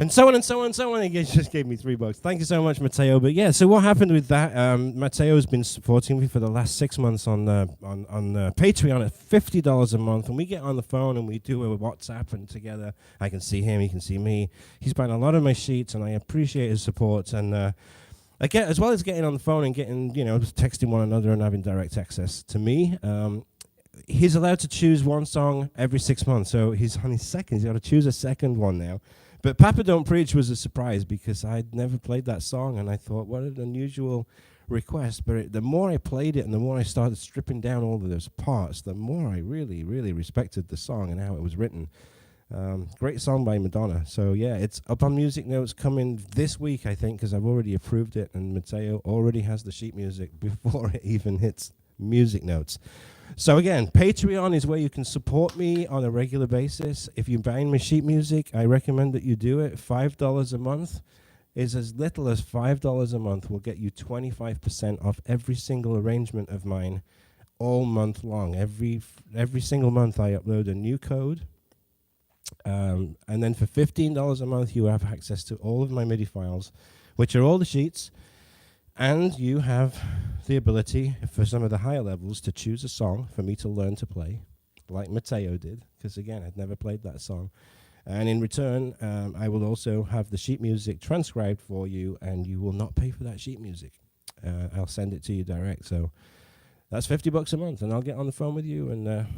And so on and so on and so on. He just gave me $3. Thank you so much, Matteo. But yeah, so what happened with that? Matteo's been supporting me for the last 6 months on Patreon at $50 a month. And we get on the phone and we do a WhatsApp and together. I can see him, he can see me. He's buying a lot of my sheets, and I appreciate his support. And again, as well as getting on the phone and getting, texting one another and having direct access to me, he's allowed to choose one song every 6 months. So he's on his second. He's got to choose a second one now. But Papa Don't Preach was a surprise because I'd never played that song, and I thought, what an unusual request. But the more I played it and the more I started stripping down all of those parts, the more I really, really respected the song and how it was written. Great song by Madonna. So, yeah, it's up on Music Notes coming this week, I think, because I've already approved it, and Matteo already has the sheet music before it even hits Music Notes. So again, Patreon is where you can support me on a regular basis. If you're buying my sheet music, I recommend that you do it. $5 a month is as little as $5 a month will get you 25% off every single arrangement of mine all month long. Every single month I upload a new code. And then for $15 a month, you have access to all of my MIDI files, which are all the sheets. And you have the ability, for some of the higher levels, to choose a song for me to learn to play, like Matteo did, because, again, I'd never played that song. And in return, I will also have the sheet music transcribed for you, and you will not pay for that sheet music. I'll send it to you direct. So that's $50 a month, and I'll get on the phone with you, and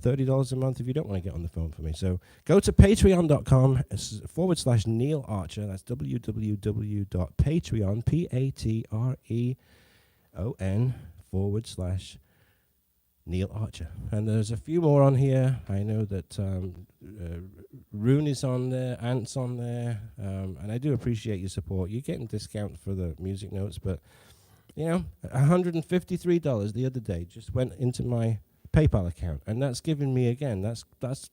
$30 a month if you don't want to get on the phone for me. So go to patreon.com/Neil Archer. That's www.patreon, Patreon/Neil Archer. And there's a few more on here. I know that Rune is on there, Ant's on there, and I do appreciate your support. You're getting discount for the music notes, but, you know, $153 the other day just went into my PayPal account, and that's giving me, again, that's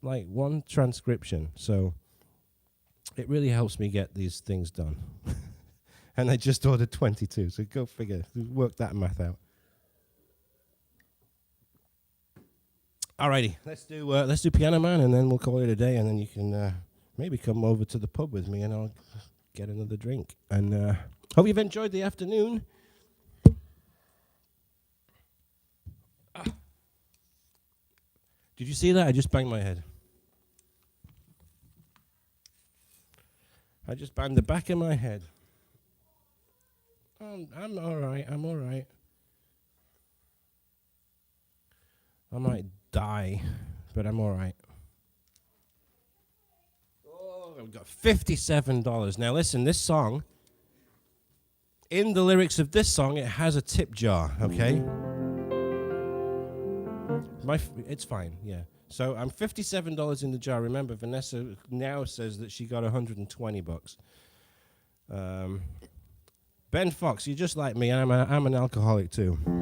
like one transcription. So it really helps me get these things done. And I just ordered 22, so go figure, work that math out. Alrighty, let's do Piano Man, and then we'll call it a day, and then you can maybe come over to the pub with me, and I'll get another drink. And hope you've enjoyed the afternoon. Did you see that? I just banged my head. I just banged the back of my head. I'm all right. I'm all right. I might die, but I'm all right. Oh, I've got $57. Now listen, this song, in the lyrics of this song, it has a tip jar, okay? It's fine, yeah. So I'm $57 in the jar. Remember, Vanessa now says that she got $120. Ben Fox, you're just like me, and I'm an alcoholic too. No,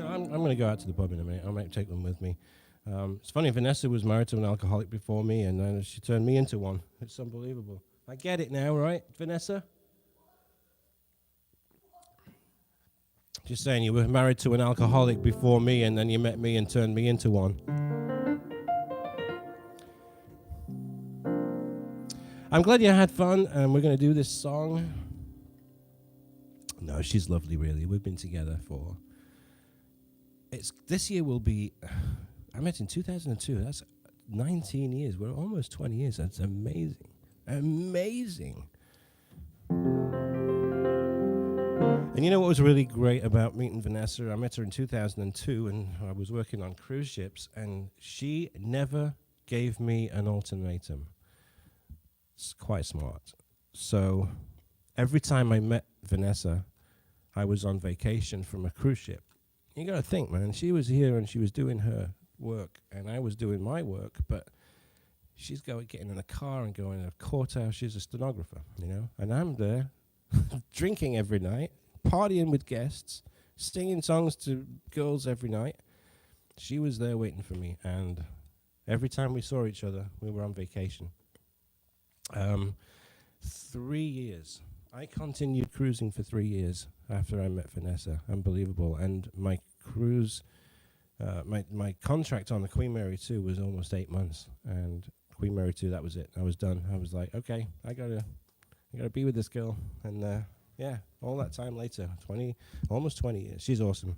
I'm going to go out to the pub in a minute. I might take them with me. It's funny, Vanessa was married to an alcoholic before me, and then she turned me into one. It's unbelievable. I get it now, right, Vanessa? Just saying, you were married to an alcoholic before me, and then you met me and turned me into one. I'm glad you had fun, and we're going to do this song. No, she's lovely, really. We've been together for... This year will be... I met in 2002. That's 19 years. We're almost 20 years. That's amazing. Amazing. And you know what was really great about meeting Vanessa? I met her in 2002, and I was working on cruise ships, and she never gave me an ultimatum. It's quite smart. So every time I met Vanessa, I was on vacation from a cruise ship. You got to think, man, she was here and she was doing her work, and I was doing my work, but she's getting in the car and going to a courthouse. She's a stenographer, you know, and I'm there drinking every night, partying with guests, singing songs to girls every night. She was there waiting for me, and every time we saw each other, we were on vacation. 3 years. I continued cruising for 3 years after I met Vanessa. Unbelievable. And my cruise... my contract on the Queen Mary 2 was almost 8 months, and Queen Mary 2, that was it. I was done. I was like, okay, I gotta be with this girl, and yeah, all that time later, almost 20 years. She's awesome.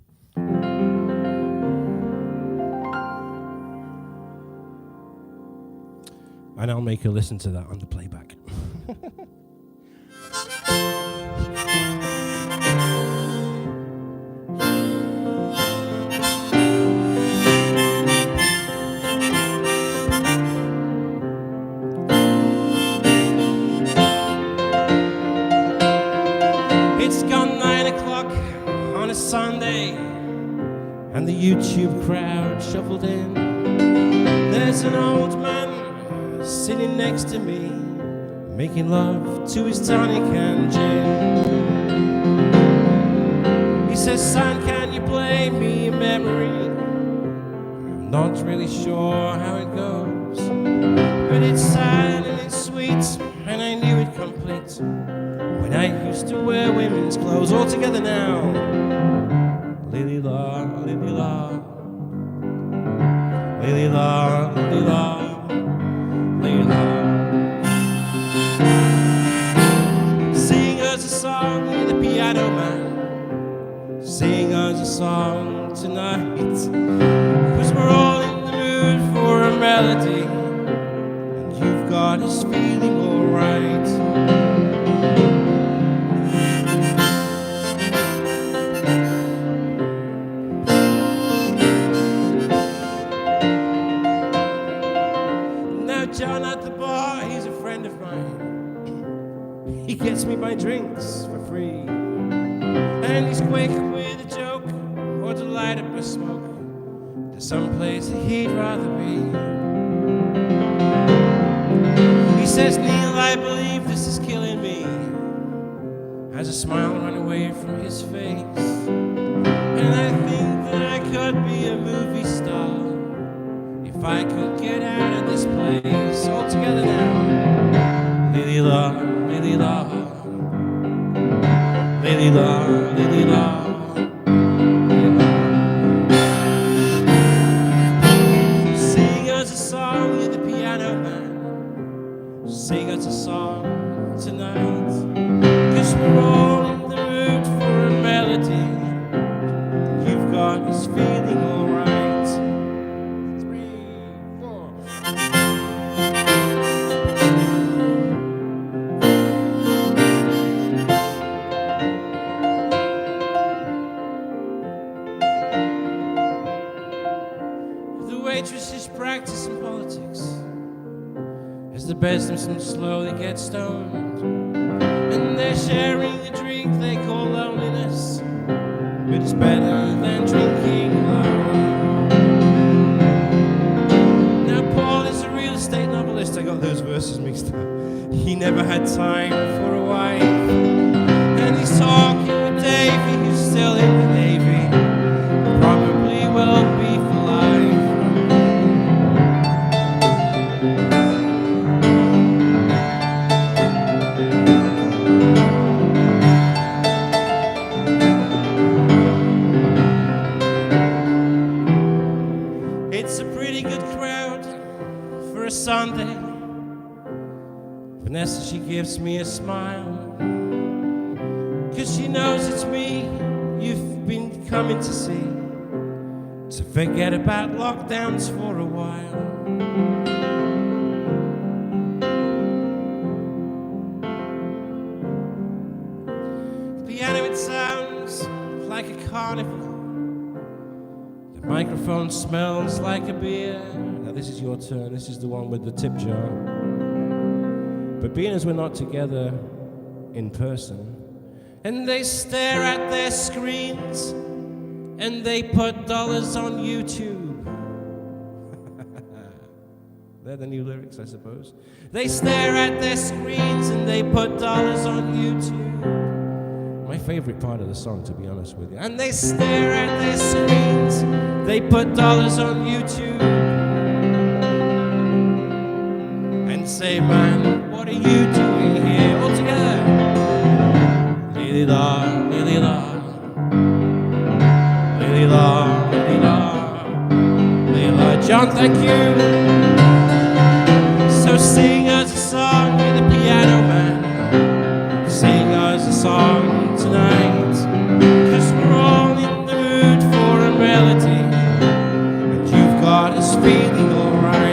And I'll make her listen to that on the playback. Sunday, and the YouTube crowd shuffled in. There's an old man sitting next to me, making love to his tonic and gin. He says, son, can you play me a memory? I'm not really sure how it goes, but it's sad sweet, and I knew it complete when I used to wear women's clothes. All together now. Lily la, lily la, lily la, lily la, lily la. Sing us a song, you're the piano man. Sing us a song tonight, 'cause we're all in the mood for a melody, and you've got us feeling alright. Now John at the bar, he's a friend of mine. He gets me my drinks for free, and he's quick with a joke or to light up a smoke to someplace he'd rather be. He says, Neil, I believe this is killing me, as a smile ran away from his face. And I think that I could be a movie star if I could get out of this place. All together now. Lily la, lily la, lily la, lily la. Sing us a song, you're the piano man. Sing us a song tonight, 'cause we're all in the mood for a melody. You've got us feeling alright. 3, 4. The waitress is practicing politics as the businessmen slowly get stoned, and they're sharing a drink they call loneliness, but it's better than drinking alone. Now Paul is a real estate novelist. I got those verses mixed up. He never had time for a wife, and he's talking with Davy, who's still in the Navy, probably will be for life. It's a pretty good crowd for a Sunday. Vanessa, she gives me a smile, 'cause she knows it's me you've been coming to see, to forget about lockdowns for a while. The piano, it sounds like a carnival. The microphone smells like a beer. Now this is your turn. This is the one with the tip jar. But being as we're not together in person, and they stare at their screens, and they put dollars on YouTube. They're the new lyrics, I suppose. They stare at their screens and they put dollars on YouTube. My favorite part of the song, to be honest with you. And they stare at their screens, they put dollars on YouTube, and say, man, what are you doing here? All together. Lily la, lily la, lily la, lily la, lily la. John, thank you. So sing us a song, you're the piano man. Sing us a song tonight, 'cause we're all in the mood for a melody, and you've got us feeling alright.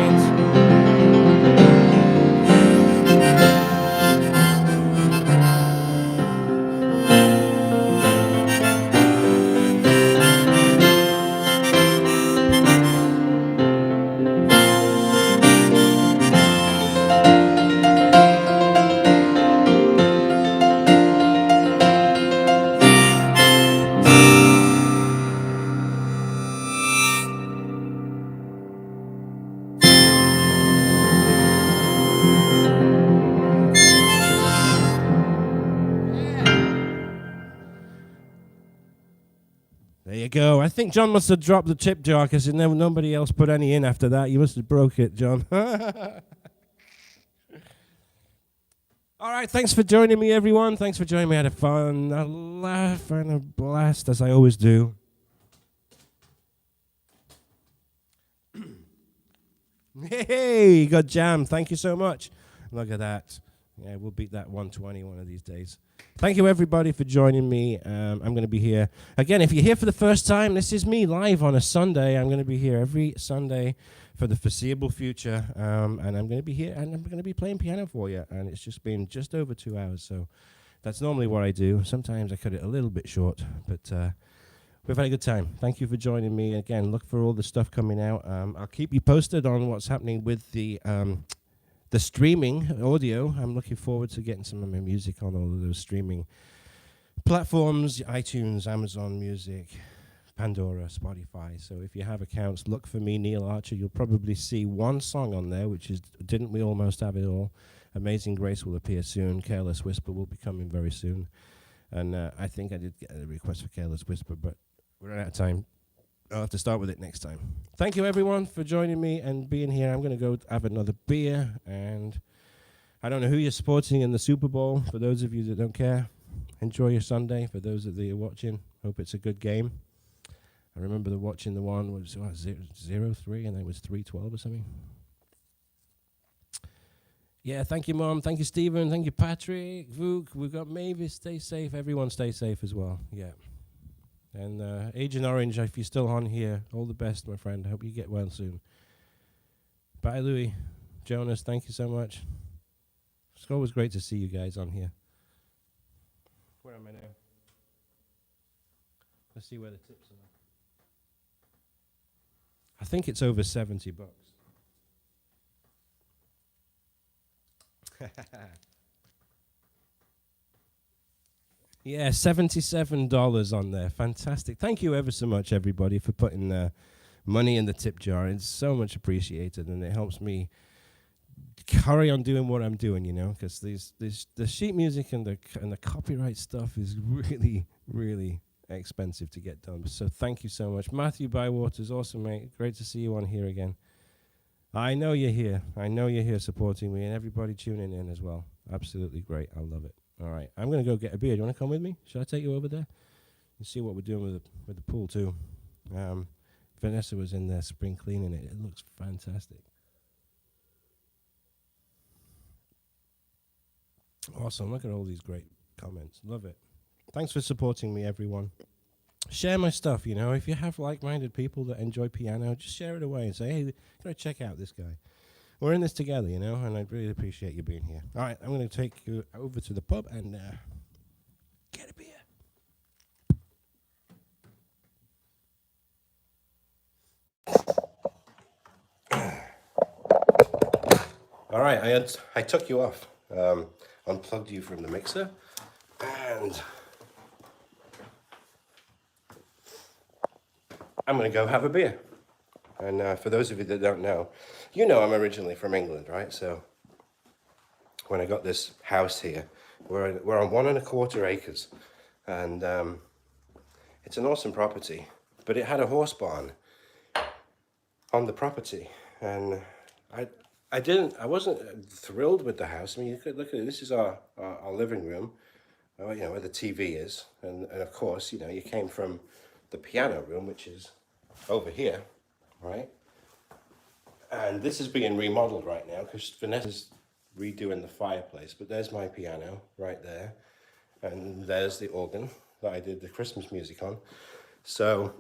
There you go. I think John must have dropped the tip jar because nobody else put any in after that. You must have broke it, John. All right, thanks for joining me, everyone. Thanks for joining me. I had a fun, a laugh, and a blast, as I always do. Hey, got jam. Thank you so much. Look at that. Yeah, we'll beat that 120 one of these days. Thank you, everybody, for joining me. I'm going to be here. Again, if you're here for the first time, this is me live on a Sunday. I'm going to be here every Sunday for the foreseeable future. And I'm going to be here, and I'm going to be playing piano for you. And it's just been just over 2 hours, so that's normally what I do. Sometimes I cut it a little bit short, but we've had a good time. Thank you for joining me. Again, look for all the stuff coming out. I'll keep you posted on what's happening with the streaming audio. I'm looking forward to getting some of my music on all of those streaming platforms, iTunes, Amazon Music, Pandora, Spotify. So if you have accounts, look for me, Neil Archer. You'll probably see one song on there, which is Didn't We Almost Have It All? Amazing Grace will appear soon. Careless Whisper will be coming very soon. And I think I did get a request for Careless Whisper, but we're out of time. I'll have to start with it next time. Thank you, everyone, for joining me and being here. I'm going to go have another beer, and I don't know who you're supporting in the Super Bowl. For those of you that don't care, enjoy your Sunday. For those that are watching, hope it's a good game. I remember watching the one was 0-3, and then it was 3-12 or something. Yeah, thank you, Mom. Thank you, Stephen. Thank you, Patrick. Vuk. We've got Mavis. Stay safe. Everyone stay safe as well. Yeah. And Agent Orange, if you're still on here, all the best, my friend. I hope you get well soon. Bye, Louis. Jonas, thank you so much. It's always great to see you guys on here. Where am I now? Let's see where the tips are. I think it's over $70. Yeah, $77 on there. Fantastic. Thank you ever so much, everybody, for putting money in the tip jar. It's so much appreciated, and it helps me carry on doing what I'm doing, you know, because the sheet music and the copyright stuff is really, really expensive to get done. So thank you so much. Matthew Bywater's awesome, mate. Great to see you on here again. I know you're here. I know you're here supporting me, and everybody tuning in as well. Absolutely great. I love it. All right, I'm going to go get a beer. Do you want to come with me? Should I take you over there? You see what we're doing with the pool, too. Vanessa was in there spring cleaning it. It looks fantastic. Awesome. Look at all these great comments. Love it. Thanks for supporting me, everyone. Share my stuff, you know. If you have like-minded people that enjoy piano, just share it away and say, hey, can I check out this guy? We're in this together, you know, and I'd really appreciate you being here. All right, I'm going to take you over to the pub and get a beer. All right, I took you off, unplugged you from the mixer, and I'm going to go have a beer. And for those of you that don't know, you know I'm originally from England, right? So when I got this house here, we're on 1.25 acres, and it's an awesome property, but it had a horse barn on the property, and I wasn't thrilled with the house. I mean, you could look at it. This is our living room, you know, where the TV is, and of course, you know, you came from the piano room, which is over here. Right, and this is being remodeled right now because Vanessa's redoing the fireplace. But there's my piano right there, and there's the organ that I did the Christmas music on. So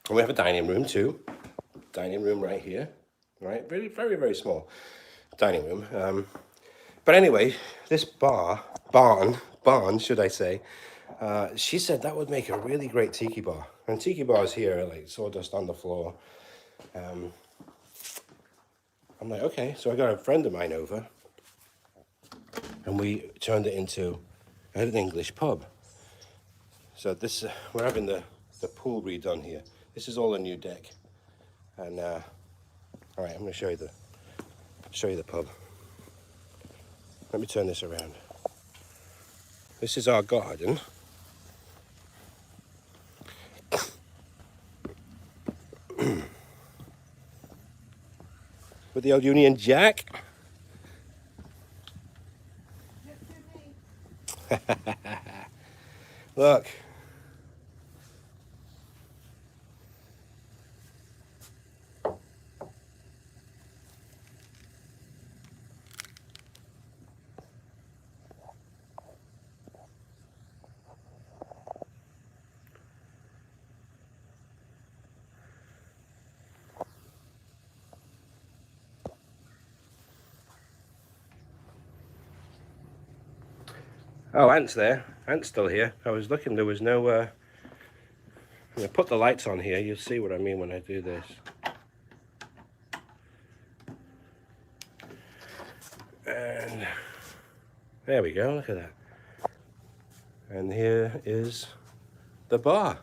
we have a dining room too. Dining room right here, right? Very, very, very small dining room. But anyway, this barn, should I say? She said that would make a really great tiki bar. And tiki bars here are like sawdust on the floor. I'm like, okay. So I got a friend of mine over, and we turned it into an English pub. So this, we're having the pool redone here. This is all a new deck. And all right, I'm going to show you the pub. Let me turn this around. This is our garden. With the old Union Jack. Look. Oh, Ant's there. Ant's still here. I was looking, there was no, I put the lights on here, you'll see what I mean when I do this. And there we go, look at that. And here is the bar.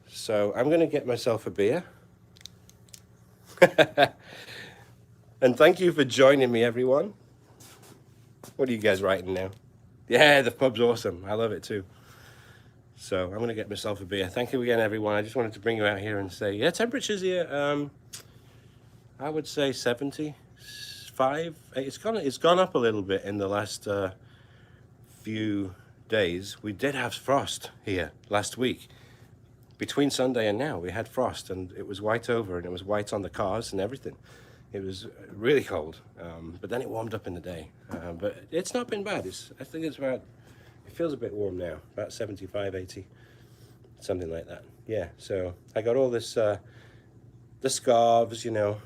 So I'm going to get myself a beer. And thank you for joining me, everyone. What are you guys writing now? Yeah, the pub's awesome. I love it too. So I'm going to get myself a beer. Thank you again, everyone. I just wanted to bring you out here and say, yeah, temperatures here, I would say 75. It's gone up a little bit in the last few days. We did have frost here last week. Between Sunday and now, we had frost, and it was white over, and it was white on the cars and everything. It was really cold, but then it warmed up in the day. But it's not been bad. I think it's about, it feels a bit warm now, about 75, 80, something like that. Yeah, so I got all this, the scarves, you know,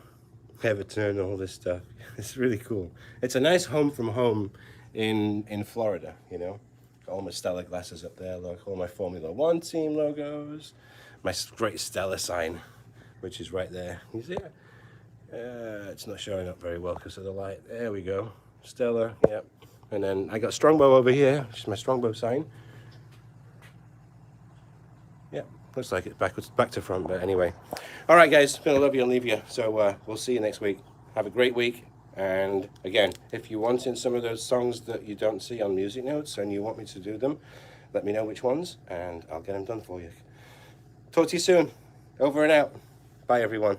Everton, all this stuff. It's really cool. It's a nice home from home in Florida, you know. Got all my Stella glasses up there, look, all my Formula One team logos, my great Stella sign, which is right there. You see it? It's not showing up very well because of the light. There we go. Stella, yep. And then I got Strongbow over here, which is my Strongbow sign. Yep, looks like it's back to front, but anyway. All right, guys, I'm gonna love you and leave you. So we'll see you next week. Have a great week. And again, if you want in some of those songs that you don't see on music notes and you want me to do them, let me know which ones and I'll get them done for you. Talk to you soon. Over and out. Bye, everyone.